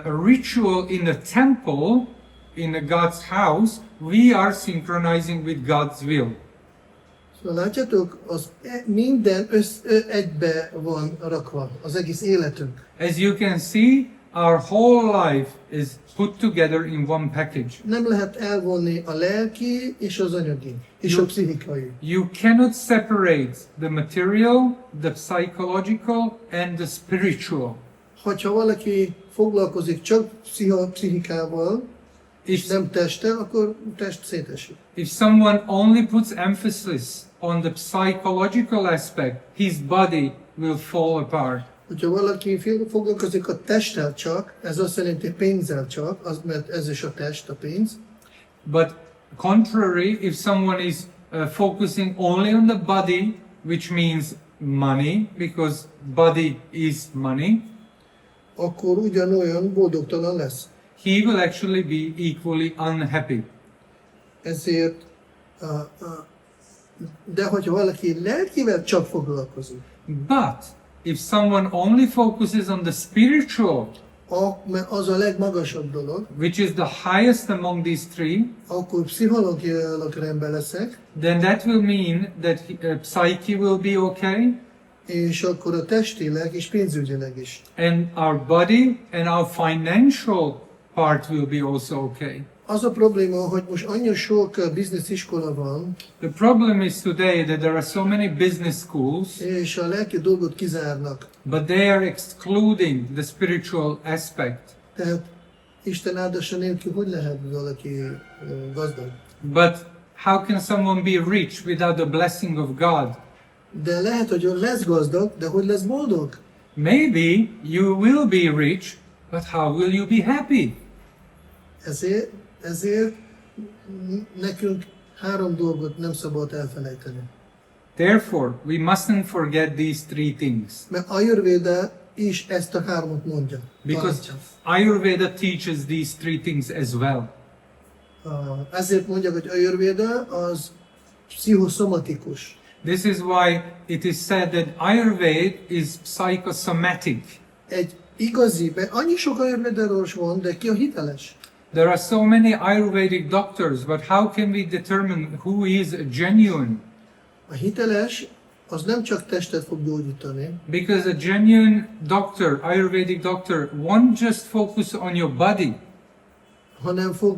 a ritual in a temple, in a God's house, we are synchronizing with God's will. Szóval látjátok, minden egybe van rakva, az egész életünk. As you can see, our whole life is put together in one package. Nem lehet elvonni a lelki és az anyagi, és a pszichikai. You cannot separate the material, the psychological and the spiritual. Hogyha valaki foglalkozik csak pszichikával, és nem testtel, akkor test szétesik. If someone only puts emphasis on the psychological aspect, his body will fall apart. Hogyha valaki foglalkozik a testtel csak, ez azt jelenti pénzzel csak, mert ez is a test, a pénz. But contrary, if someone is focusing only on the body, which means money, because body is money, akkor ugyanolyan boldogtalan lesz. he will actually be equally unhappy. Ezért, de hogyha valaki lelkivel csak foglalkozik, But if someone only focuses on the spiritual, mert az a legmagasabb dolog, which is the highest among these three, akkor pszichológiailag rendben leszek, then that will mean that psyche will be okay, és akkor a testileg és pénzügyileg is. and our body and our financial part will be also okay. Az a probléma, hogy most annyira sok biznisziskola van, The problem is today that there are so many business schools, és a lelki dolgot kizárnak. but they are excluding the spiritual aspect. Tehát Isten áldása nélkül hogy lehet valaki gazdag? But how can someone be rich without the blessing of God? De lehet, hogy ön lesz gazdag, de hogy lesz boldog? Maybe you will be rich, but how will you be happy? Ezért nekünk 3 dolgot nem szabad elfelejteni. Therefore, we mustn't forget these three things. Mert Ayurveda is ezt a 3-ot mondja. Because Tartja. Ayurveda teaches these three things as well. Ezért mondják, hogy Ayurveda az pszichoszomatikus. This is why it is said that Ayurveda is psychosomatic. Egy igazi, mert annyi sok Ayurvedaros van, de ki a hiteles? There are so many Ayurvedic doctors, but how can we determine who is genuine? A hiteles az nem csak testet fog gyógyítani, Because a genuine doctor, Ayurvedic doctor, won't just focus on your body. hanem fog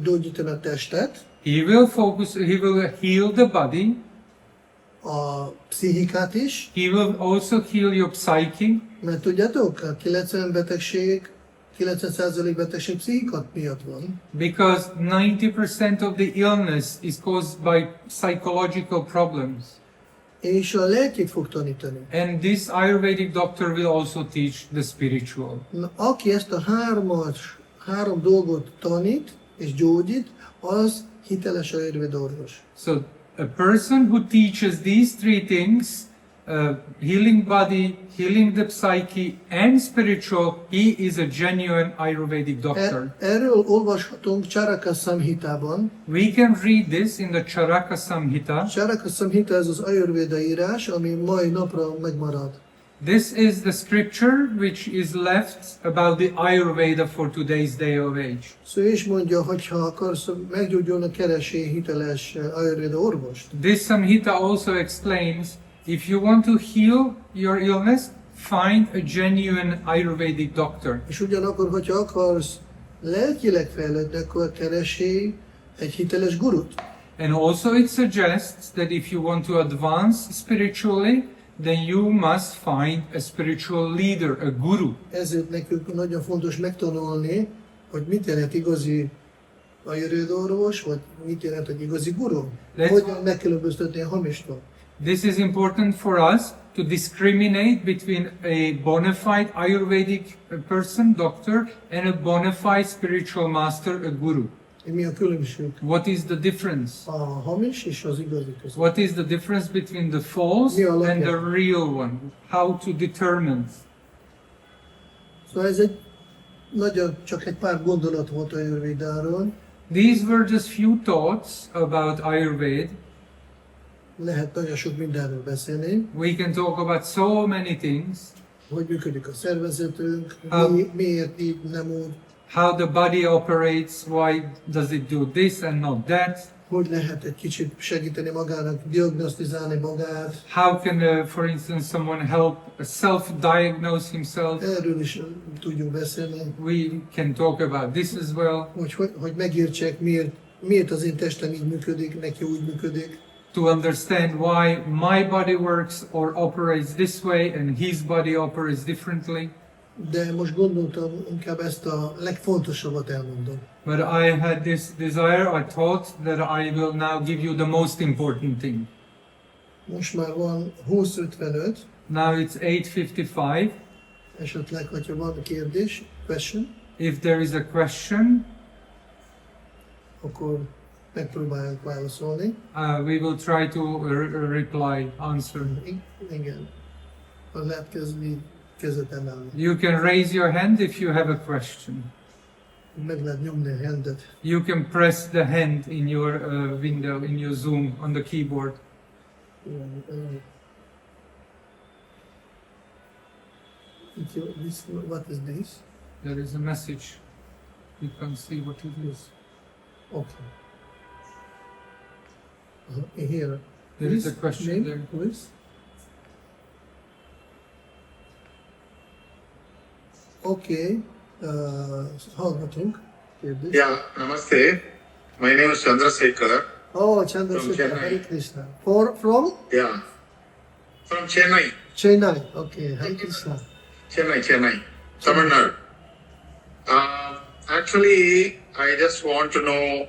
gyógyítani a testet, He will heal the body. a pszichikát is, He will also heal your psyche. mert tudjátok, a 90% betegség pszichikat miatt van. Because 90% of the illness is caused by psychological problems. És a lelkét fog tanítani. And this Ayurvedic doctor will also teach the spiritual. Na, aki ezt a 3 dolgot tanít és gyógyít, az hiteles Ayurveda orvos. So a person who teaches these three things, healing body, healing the psyche, and spiritual, he is a genuine Ayurvedic doctor. Erről olvashatunk Charaka Samhitában. We can read this in the Charaka Samhita. Charaka Samhita ez az Ayurveda írás, ami mai napra megmarad. This is the scripture which is left about the Ayurveda for today's day of age. Szóval is mondja, hogy ha akarsz meggyógyulni, keresi hiteles Ayurveda orvost. This Samhita also explains, if you want to heal your illness, find a genuine Ayurvedic doctor. És ugyanakkor, hogyha akarsz lelkileg fejlődni, akkor keresi egy hiteles gurut. And also it suggests that if you want to advance spiritually, then you must find a spiritual leader, a guru. Ezért nekünk nagyon fontos megtanulni, hogy mit jelent igazi Ayurveda orvos, vagy mit jelent egy igazi guru. Hogyan megkülönböztetni a hamistól. This is important for us to discriminate between a bona fide Ayurvedic person, doctor, and a bona fide spiritual master, a guru. Mi a különbség? What is the difference? A hamis és az igazi között. What is the difference between the false and the real one? How to determine? Szóval ez csak egy pár gondolat volt Ayurvédáról. These were just few thoughts about Ayurveda. Lehet nagyon sok mindenről beszélni. We can talk about so many things. Hogy működik a szervezetünk, miért így, nem úgy. How the body operates, why does it do this and not that? hogy lehet egy kicsit segíteni magának, diagnosztizálni magát. How can, for instance, someone help self-diagnose himself? Erről is tudjuk beszélni, We can talk about this as well. hogy megértsek, miért az én testem így működik, neki úgy működik. To understand why my body works or operates this way and his body operates differently. De most gondoltam, inkább ezt a legfontosabbat elmondom. But I had this desire, I thought that I will now give you the most important thing. Most már van 20:55, Now it's 8:55. esetleg, hogyha van kérdés, question, If there is a question, akkor megpróbáljuk válaszolni. we will try to reply, answer. Igen. Lehet kezet emelni. You can raise your hand if you have a question. Meg lehet nyomni a handet. You can press the hand in your window, in your Zoom, on the keyboard. What is this? There is a message. You can see what it is. Okay. Here. There is a question name, there. Please. Okay. Hallgatunk. Kérdés. Yeah, namaste. My name is Chandrasekhar. Oh, Chandrasekhar, Chennai. Hare Krishna. From? Yeah, from Chennai. Chennai. Okay, Hare Krishna. Chennai, Tamil Nadu. Actually, I just want to know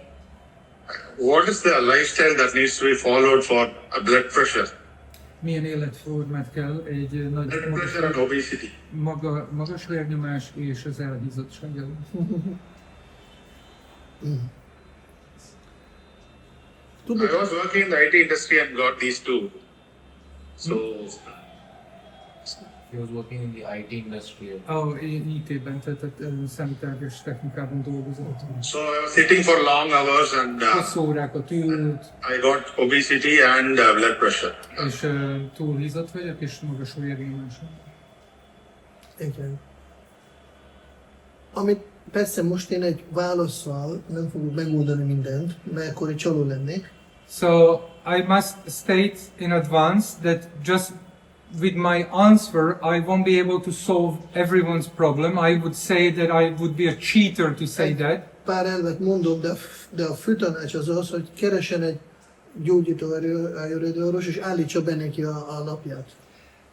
what is the lifestyle that needs to be followed for blood pressure. Milyen életformát kell egy nagy Blood pressure and obesity. magas vérnyomás és az elhízottság ellen? I was working in the IT industry and got these two. So, He was working in the IT industry. IT-ben, tehát számításos technikában dolgozott. so I was sitting for long hours and Hosszú órákat ült, I got obesity and blood pressure. és túlhízott vagyok, és magas a vérnyomásom. Igen. Amit persze most én egy válaszsal nem fogok megoldani mindent, mert akkor egy csaló lennék. So I must state in advance that just with my answer, I won't be able to solve everyone's problem. I would say that I would be a cheater to say that. Pár elvet mondom, de a fő tanács az, hogy keresen egy gyógyító Ayurveda orvos, és állítsa be neki a napját.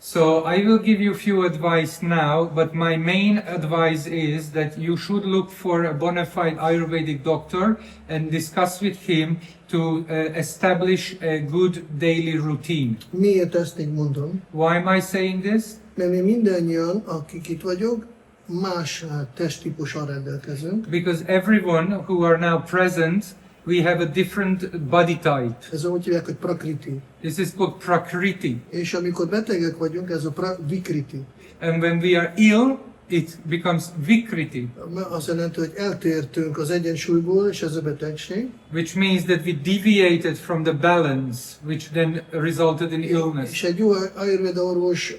So I will give you few advice now, but my main advice is that you should look for a bona fide Ayurvedic doctor and discuss with him to establish a good daily routine. Miért ezt így mondom? Why am I saying this? Mert mi mindannyian, akik itt vagyok, más testtípussal rendelkezünk. Because everyone who are now present, we have a different body type. Ez úgy hívják, hogy Prakriti. This is called Prakriti. És amikor betegek vagyunk, ez a Vikriti. And when we are ill, it becomes Vikriti, Azt jelenti, hogy eltértünk az egyensúlyból, és ez a betegség. which means that we deviated from the balance, which then resulted in illness. És egy jó Ayurveda orvos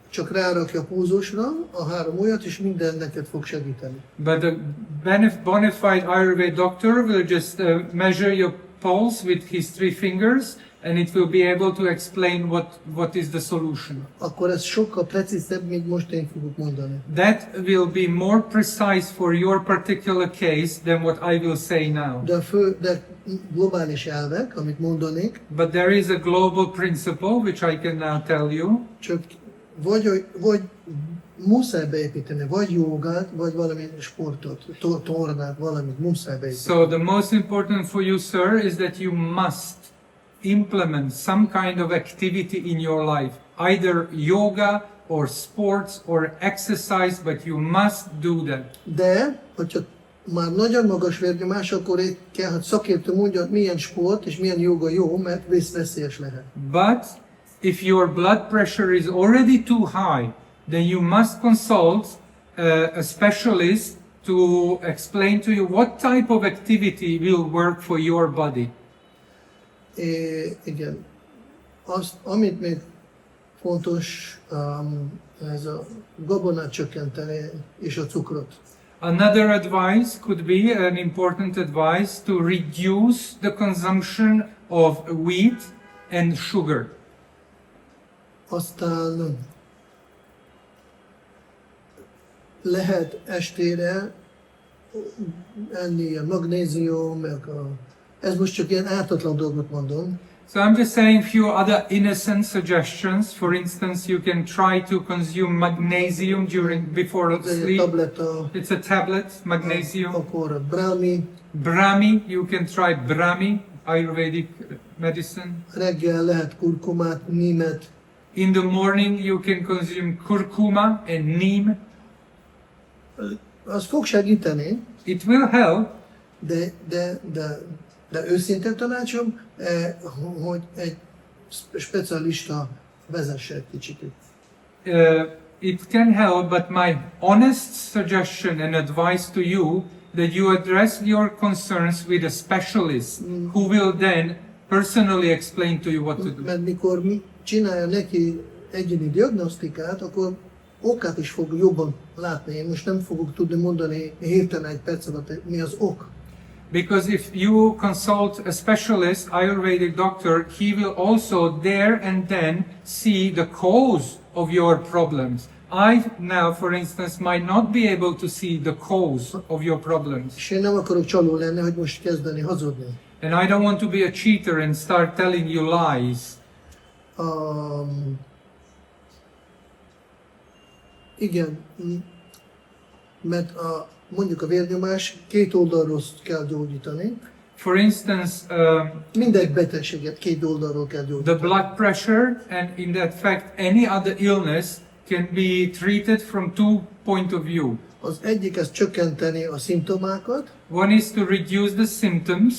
csak rárakja a púzusra a 3 ujjat, és minden neked fog segíteni. But the bona fide Ayurveda doctor will just measure your pulse with his 3 fingers, and it will be able to explain what is the solution. Akkor ez sokkal precízebb, mint most én fogok mondani. That will be more precise for your particular case than what I will say now. De globális elvek, amit mondanék, But there is a global principle which I can now tell you. csak vagy muszáj beépíteni, vagy jogát, vagy valami sportot, tornát, valamit muszáj beépíteni. So the most important for you, sir, is that you must implement some kind of activity in your life, either yoga or sports or exercise, but you must do that. De, hogyha már nagyon magas vérnyomás, akkor itt kell, hogy szakértő mondja, milyen sport és milyen joga jó, mert veszélyes lehet. But if your blood pressure is already too high, then you must consult a specialist to explain to you what type of activity will work for your body. Igen. Amit még fontos, ez a gabonát csökkenteni és a cukrot. Another advice could be, an important advice, to reduce the consumption of wheat and sugar. Aztán lehet estére enni ilyen magnézium, ez most csak ilyen ártatlan dolgot mondom. So I'm just saying a few other innocent suggestions. For instance, you can try to consume magnesium before Ez egy sleep. tabletta, It's a tablet, magnesium. akkor a brahmi, Brahmi, you can try Brahmi, Ayurvedic medicine. reggel lehet kurkumát, nímet, In the morning, you can consume curcuma and neem. az fog segíteni, It will help, de őszintén tanácsom, hogy egy specialista vezesse egy kicsit. It can help, but my honest suggestion and advice to you that you address your concerns with a specialist who will then personally explain to you what to do. Mert mikor csinálja neki egyéni diagnosztikát, akkor okát is fog jobban látni. Én most nem fogok tudni mondani hirtelen egy perc alatt, mi az ok. Because if you consult a specialist, Ayurvedic doctor, he will also there and then see the cause of your problems. I now, for instance, might not be able to see the cause of your problems. És én nem akarok csaló lenni, hogy most kezdeni hazudni. And I don't want to be a cheater and start telling you lies. Igen, mert mondjuk a vérnyomás két oldalról kell gyógyítani. For instance, Minden betegséget két oldalról kell the gyógyítani. blood pressure and in that fact any other illness can be treated from two point of view. Az egyik az csökkenteni a szimptomákat, One is to reduce the symptoms.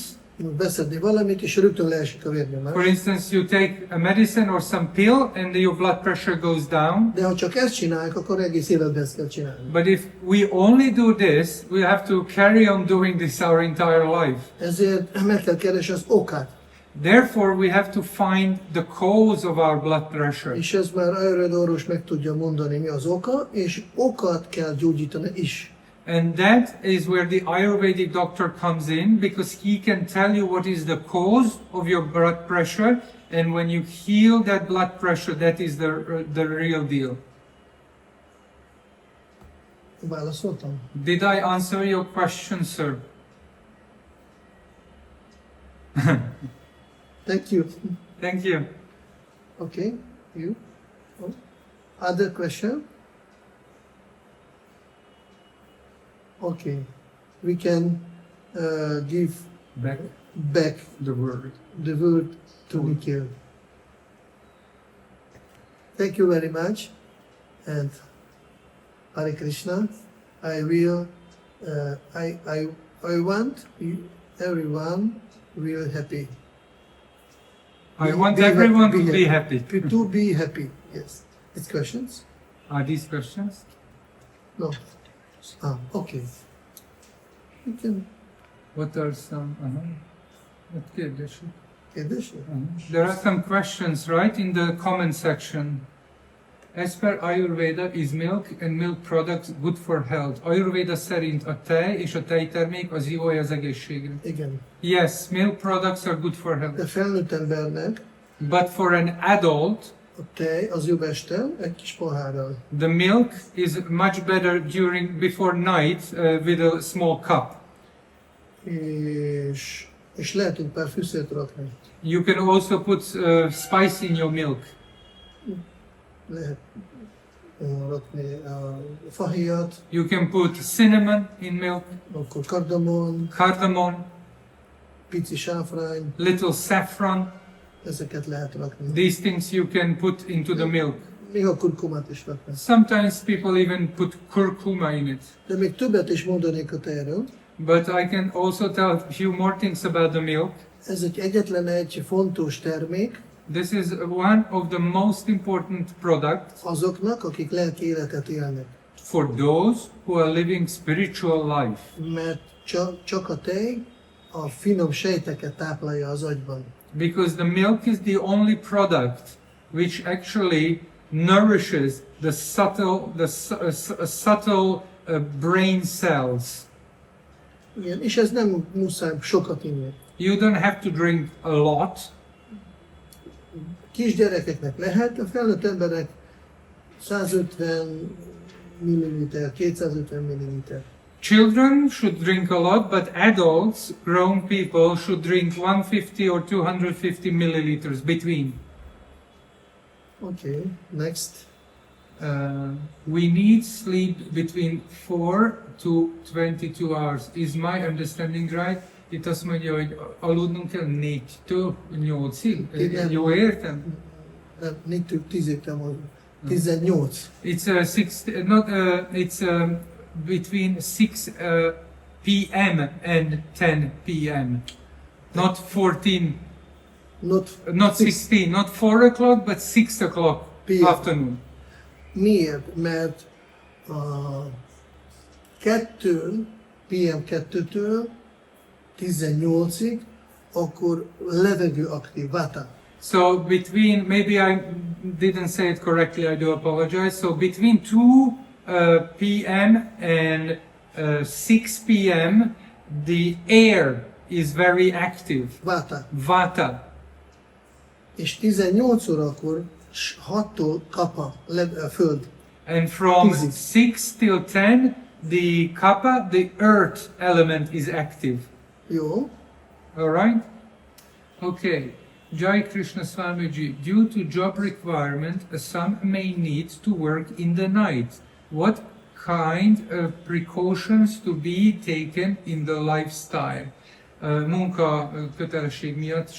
beszedni valamit, és rögtön leesik a For vérnyomás. instance, you take a medicine or some pill and your blood pressure goes down. De ha csak ezt csináljuk, akkor egész életben ezt kell csinálni. But if we only do this, we have to carry on doing this our entire life. Ezért meg kell keresni az okát. Therefore, we have to find the cause of our blood pressure. És ez már Ayurveda orvos meg tudja mondani, mi az oka, és okat kell gyógyítani is. And that is where the Ayurvedic doctor comes in, because he can tell you what is the cause of your blood pressure, and when you heal that blood pressure, that is the real deal. Válaszoltam? Did I answer your question, sir? Thank you. Thank you. Okay, you? Oh. Other question? Okay, we can give Back the word. word to Nikhil. Thank you very much, and Hare Krishna. I will. I want everyone will happy. I want Be everyone happy, to be be happy. To be happy. Yes. It's questions? Are these questions? No. Okay. You can. What are some? What kérdések? Kérdés? There are some questions, right, in the comment section. As per Ayurveda, is milk and milk products good for health? Ayurveda szerint a tej és a tejtermék az jó az egészségre. Igen. Yes, milk products are good for health. De felnőtt embernek But for an adult, a tej az jobb este egy kis pohárral. the milk is much better before night with a small cup. És lehetünk pár fűszert rakni. You can also put spice in your milk. Lehet rakni fahéjat, You can put cinnamon in milk, akkor kardamon, cardamom, pici sáfrány, little saffron. ezeket lehet rakni. These things you can put into the milk. Még a kurkumát is rakni. Sometimes people even put curcuma in it. De még többet is mondanék a tejről. But I can also tell a few more things about the milk. Ez egyetlen egy fontos termék This is one of the most important products azoknak, akik lelki életet élnek. for those who are living spiritual life. Mert csak a tej a finom sejteket táplálja az agyban. Because the milk is the only product which actually nourishes the subtle brain cells. Igen, és ez nem muszáj sokat inni. You don't have to drink a lot. Kisgyerekeknek lehet, a felnőtt emberek 150 ml, 250 ml. Children should drink a lot, but adults, grown people, should drink 150 or 250 milliliters between. Okay, next. We need sleep between 4 to 22 hours. Is my understanding right? Itt azt mondja, hogy aludnunk kell 4-től 8-ig. Igen. Jó értem? Nem, 4-től 10-ig kell mondani. 18. It's between 6 p.m. and 10 p.m. Not 14, not 16, not 4 o'clock, but 6 o'clock PM. afternoon. Miért? Mert a 2 PM 2-től 18-ig, akkor levegő aktív, vata. So between, maybe I didn't say it correctly, I do apologize. So between 2 p.m. and 6 p.m. the air is very active, Vata. vata. És 18 órakor 6-tól kap a föld. And from Easy. 6 till 10, the kapha, the earth element is active. Jó? Alright? Okay. Jai Krishna Swamiji, due to job requirement, some may need to work in the night. What kind of precautions to be taken in the lifestyle? Munka kötelesség miatt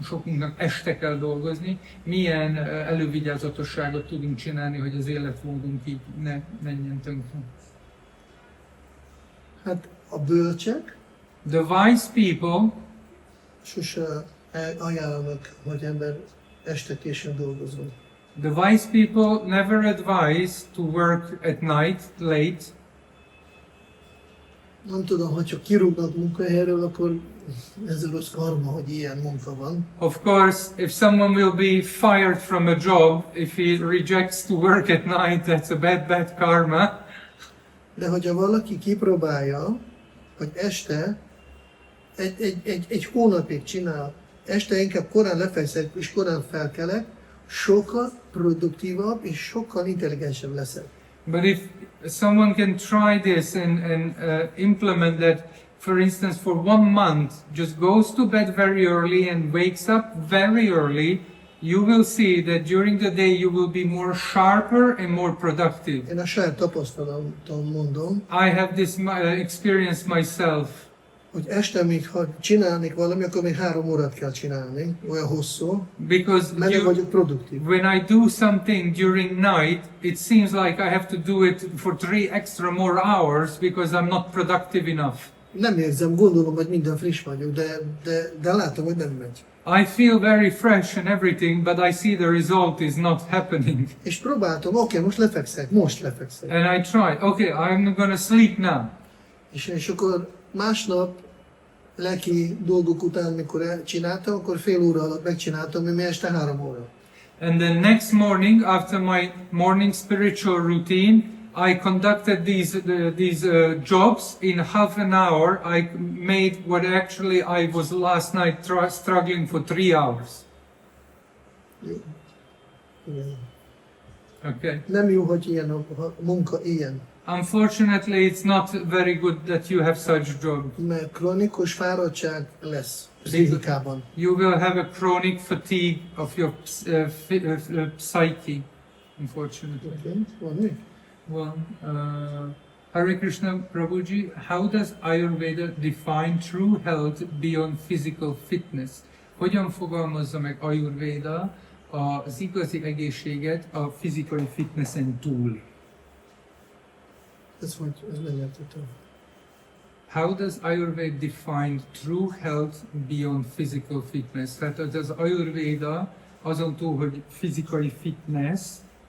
sokunknak este kell dolgozni. Milyen elővigyázatosságot tudunk csinálni, hogy az életmódunk így ne menjen tönkre? Hát a bölcsek The wise people sose ajánlanak, hogy ember este későn dolgozon. The wise people never advise to work at night late. Nem tudom, ha csak kirúgnak munkahelyről, akkor ez a rossz karma, hogy ilyen munka van. Of course, if someone will be fired from a job, if he rejects to work at night, that's a bad karma. De hogyha valaki kipróbálja, hogy este egy hónapig csinál, este inkább korán lefekszek és korán felkelek, sokkal produktívabb és sokkal intelligensebb leszek. But if someone can try this and implement that, for instance, for 1 month, just goes to bed very early and wakes up very early, you will see that during the day you will be more sharper and more productive. Én a saját tapasztalatom mondom, I have this experience myself. hogy este még ha csinálnék valami, akkor még 3 órát kell csinálni, olyan hosszú, Because mert nem vagyok produktív. when I do something during night, it seems like I have to do it for 3 extra more hours because I'm not productive enough. Nem érzem, gondolom, hogy minden friss vagyok, de látom, hogy nem megy. I feel very fresh and everything, but I see the result is not happening. És próbáltam, oké, most lefekszek. And I try, okay, I'm gonna sleep now. És akkor másnap lelki dolgok után, mikor csináltam, akkor fél óra alatt megcsináltam, mi este 3 óra. And the next morning, after my morning spiritual routine, I conducted these jobs in half an hour. I made what actually I was last night struggling for 3 hours. Jó. Igen. Okay. Nem jó, hogy ilyen a munka ilyen. Unfortunately, it's not very good that you have such job. Mert kronikus fáradtság lesz pszichikában. You will have a chronic fatigue of your psyche, unfortunately. Okay. Van mi? Well, Hare Krishna Prabhuji, how does Ayurveda define true health beyond physical fitness? Hogyan fogalmazza meg Ayurveda az igazi egészséget a physical fitnessen túl? Ez nem értettem. How does Ayurveda define true health beyond physical fitness? Tehát az Ayurveda azon túl, hogy physical fitness,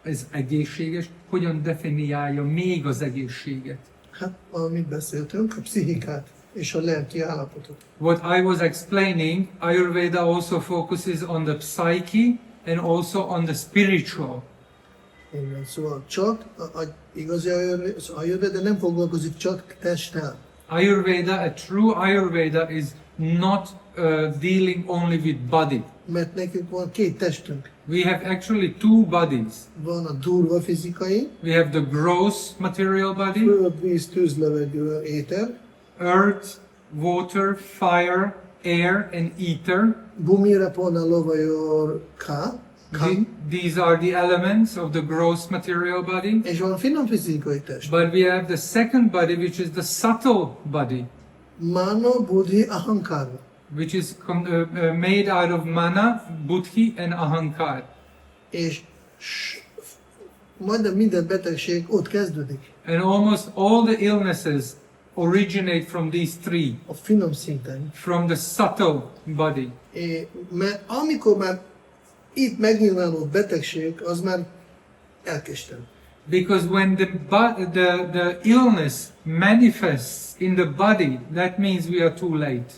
ez egészséges, hogyan definiálja még az egészséget? Hát, amit beszéltünk, a pszichikát és a lelki állapotot. What I was explaining, Ayurveda also focuses on the psyche and also on the spiritual. Igen, szóval csak, igazi Ayurveda nem foglalkozik csak testtel. Ayurveda, a true Ayurveda is not dealing only with body. Mert nekünk van két testünk. We have actually two bodies. Van a durva fizikai, We have the gross material body, föld, víz, tűz, levegő, éter. earth, water, fire, air, and ether. Bhumira pona lovayor ka. These are the elements of the gross material body. És van a finom fizikai test. But we have the second body, which is the subtle body, Mano, buddhi, ahankara. which is made out of mana, buddhi, and ahankar. És majdnem minden betegség ott kezdődik. And almost all the illnesses originate from these three, A finom szinten. from the subtle body. Mert amikor már itt megnyilvánul betegség, az már elkéstem. Because when the illness manifests in the body, that means we are too late.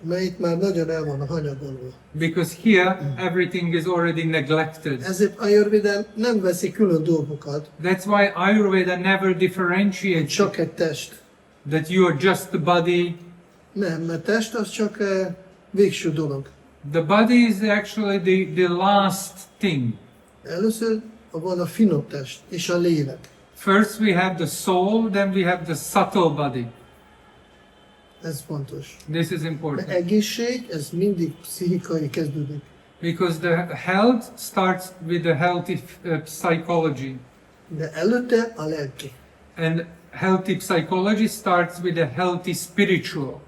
Mert itt már nagyon el van hanyagolva. Because here everything is already neglected. Ezért Ayurveda nem veszi külön dolgokat, That's why Ayurveda never differentiates csak egy test. that you are just the body. Nem, mert test az csak végső dolog. The body is actually the last thing. Először van a finom test és a lélek. First we have the soul, then we have the subtle body. Ez fontos. This is Mert important. egészség, ez mindig pszichikai kezdődik. Because the health starts with the healthy psychology. De előtte a lelki. And healthy psychology starts with a healthy spiritual.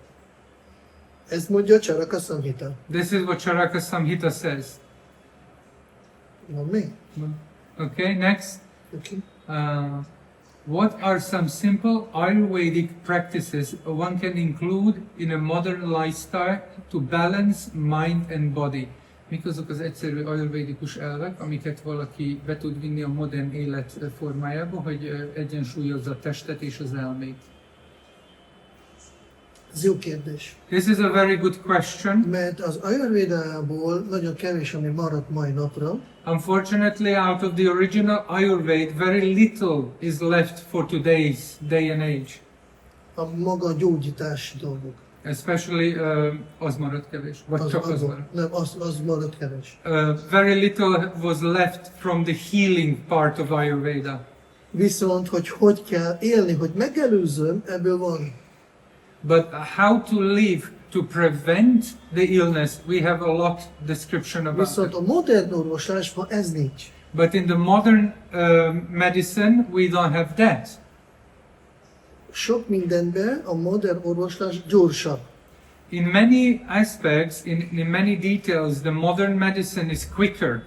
Ez mondja Charaka Samhita. This is what Charaka Samhita says. Van még? Okay, next. Okay. What are some simple Ayurvedic practices one can include in a modern lifestyle to balance mind and body? Mik azok az egyszerű ayurvédikus elvek, amiket valaki be tud vinni a modern élet formájába, hogy egyensúlyozza a testet és az elmét? Ez jó kérdés. This is a very good question. Mert az Ayurvédából nagyon kevés, ami maradt mai napra. Unfortunately, out of the original Ayurveda, very little is left for today's day and age. A maga gyógyítási dolgok. Especially az maradt kevés, vagy csak az maradt. Nem, az maradt kevés. Very little was left from the healing part of Ayurveda. Viszont, hogy kell élni, hogy megelőzzön, ebből van. But how to live to prevent the illness, we have a lot description about Viszont it. a modern orvoslásban ez nincs. But in the modern medicine, we don't have that. Sok mindenben a modern orvoslás gyorsabb. In many aspects, in many details, the modern medicine is quicker.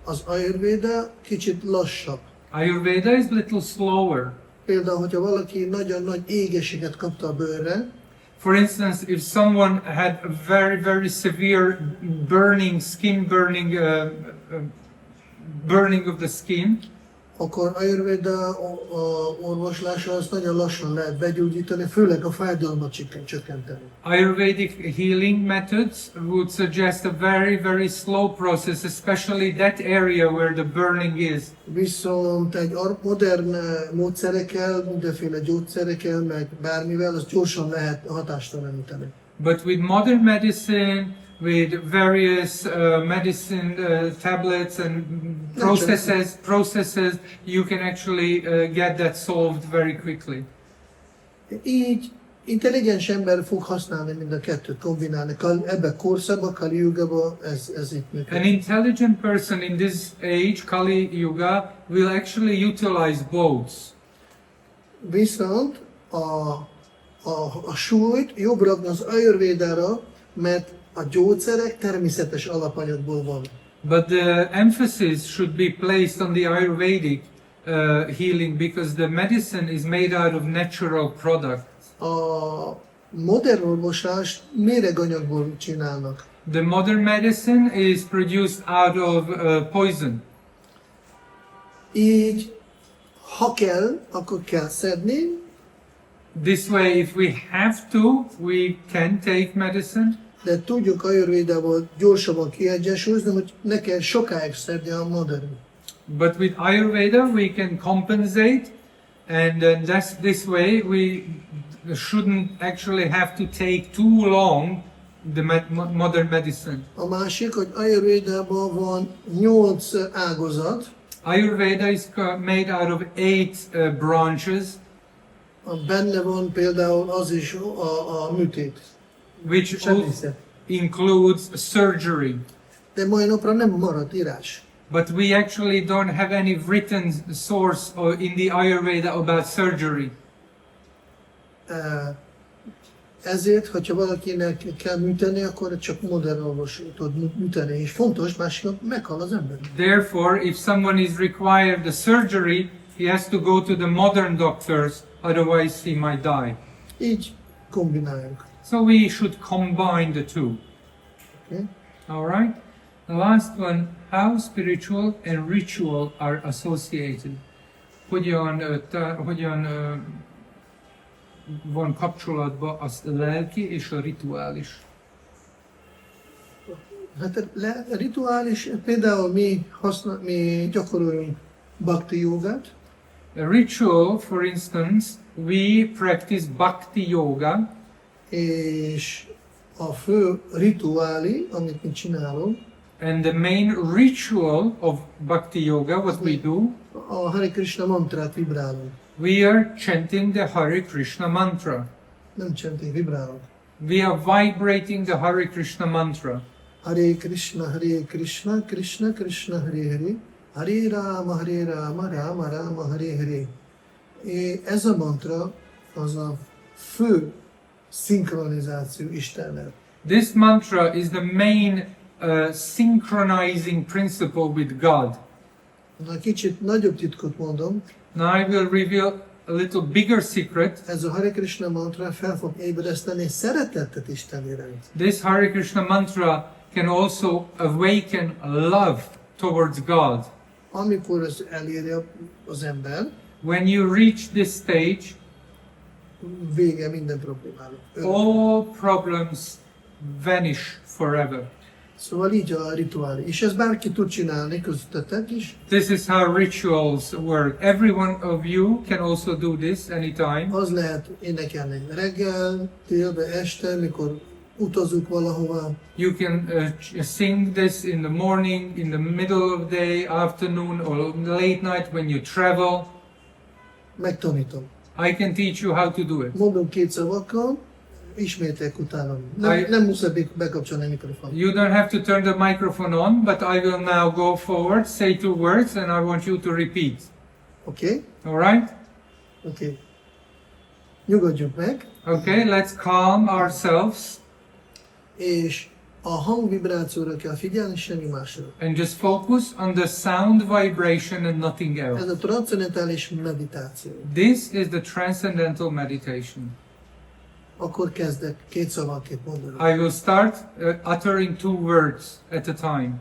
Az Ayurveda kicsit lassabb. Ayurveda is a little slower. Például, hogyha valaki nagyon nagy égességet kapta a bőrre, For instance, if someone had a very, very severe burning, skin burning, burning of the skin, akkor Ayurveda orvoslása azt nagyon lassan lehet begyógyítani, főleg a fájdalmat csökkenteni. Ayurvedic healing methods would suggest a very, very slow process, especially that area where the burning is. Viszont egy modern módszerekkel, mindenféle gyógyszerekkel, meg bármivel, az gyorsan lehet hatástalanítani. But with modern medicine, with various medicine tablets and processes, you can actually get that solved very quickly. Így intelligens ember fog használni mind a kettőt, kombinálni. Ebben korszakban, Kali Yugában ez itt működik. An intelligent person in this age, Kali Yuga, will actually utilize both. Viszont a súlyt jobb rakni az Ayurvédára, mert a gyógyszerek természetes alapanyagból van. But the emphasis should be placed on the Ayurvedic healing because the medicine is made out of natural products. A modern orvoslást méreganyagból csinálnak. The modern medicine is produced out of poison. Így, ha kell, akkor kell szedni, This way, if we have to, we can take medicine. de tudjuk Ayurvédával gyorsabban kiegyensúlyozni, hogy ne kell sokáig szedni a modern. But with Ayurveda we can compensate, and this way we shouldn't actually have to take too long the modern medicine. A másik, hogy Ayurvédában van 8 ágazat. Ayurveda is made out of 8 branches. Benne van például az is a műtét. Which also includes surgery. De mai napra nem maradt írás. But we actually don't have any written source in the Ayurveda about surgery. Ezért, hogyha valakinek kell műteni, akkor csak modern orvos tud műteni, és fontos, másnap meghal az ember. Therefore, if someone is required the surgery, he has to go to the modern doctors, otherwise he might die. Így kombináljuk. So we should combine the two. Okay? All right. The last one: how spiritual and ritual are associated. Hogyan van kapcsolatban a lelki és a rituális. Hát rituális, például mi gyakorolunk bhakti jogát. A ritual, for instance, we practice bhakti yoga. És a fő rituáli, amit mi csinálunk, and the main ritual of bhakti yoga, what we do, a Hare Krishna mantrát vibrálunk. we are chanting the Hare Krishna mantra. Nem chanting, vibrálunk. We are vibrating the Hare Krishna mantra. Hare Krishna, Krishna Krishna, Hare Hare, Hare Rama, Rama Rama, Hare Hare. Ez a mantra az a fő szinkronizáció Istennel. This mantra is the main synchronizing principle with God. Na, kicsit nagyobb titkot mondom. Now I will reveal a little bigger secret. Ez a Hare Krishna mantra fel fog ébreszteni szeretetet Isten iránt. This Hare Krishna mantra can also awaken love towards God. Amikor ez eléri az ember, when you reach this stage, vége minden problémának. all problems vanish forever. Szóval így a rituál. És ezt bárki tud csinálni, köztetek is. This is how rituals work. Every one of you can also do this anytime. Az lehet énekelni reggel, délbe, este, mikor utazunk valahova. You can sing this in the morning, in the middle of the day, afternoon, or late night when you travel. Megtanítom. I can teach you how to do it. Mondom 2 szavakkal, ismétek utána. Nem muszáj bekapcsolni a mikrofon. You don't have to turn the microphone on, but I will now go forward, say 2 words, and I want you to repeat. Oké? All right? Oké. Nyugodjunk meg. Okay, let's calm ourselves. És a hangvibrációra kell figyelni, semmi másra. And just focus on the sound vibration and nothing Ez else. a transzendentális meditáció. This is the transcendental meditation. Akkor kezdek 2 szavaként mondani. I will start uttering 2 words at a time.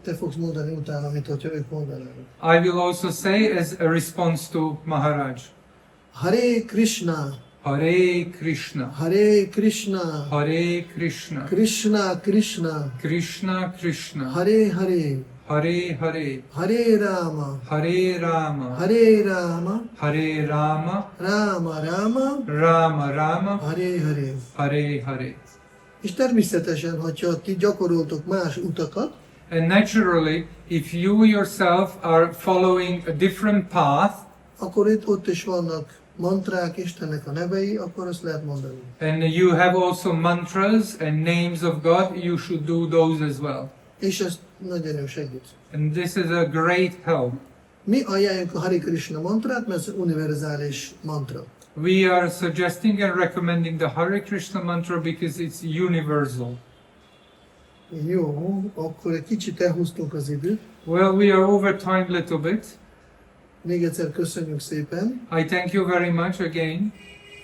Te fogsz mondani utána, mint hogyha ők mondanának. I will also say as a response to Maharaj. Hare Krishna. Hare Krishna. Hare Krishna. Hare Krishna. Krishna Krishna. Krishna Krishna. Hare Hare. Hare Hare. Hare Rama. Hare Rama. Hare Rama. Hare Rama. Rama Rama. Rama Rama. Hare Hare. Hare Hare. És természetesen, hogyha ti gyakoroltok más utakat, And naturally, if you yourself are following a different path, akkor ott is vannak mantrák, Istennek a nevei, akkor azt lehet mondani. and you have also mantras and names of God, you should do those as well. És ez nagyon jó segít. And this is a great help. Mi ajánljuk a Hare Krishna mantrát, mert ez univerzális mantra. We are suggesting and recommending the Hare Krishna mantra because it's universal. Jó, akkor egy kicsit elhúztunk az időt. Well, we are over time a little bit. Még egyszer köszönjük szépen. I thank you very much again.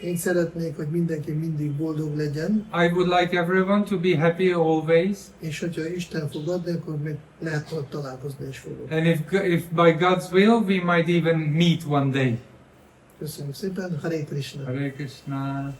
Én szeretnék, hogy mindenki mindig boldog legyen, I would like everyone to be happy always. és hogyha Isten fog adni, akkor még lehet, hogy találkozni is fogok. And if by God's will, we might even meet one day. Köszönjük szépen, Hare Krishna! Hare Krishna.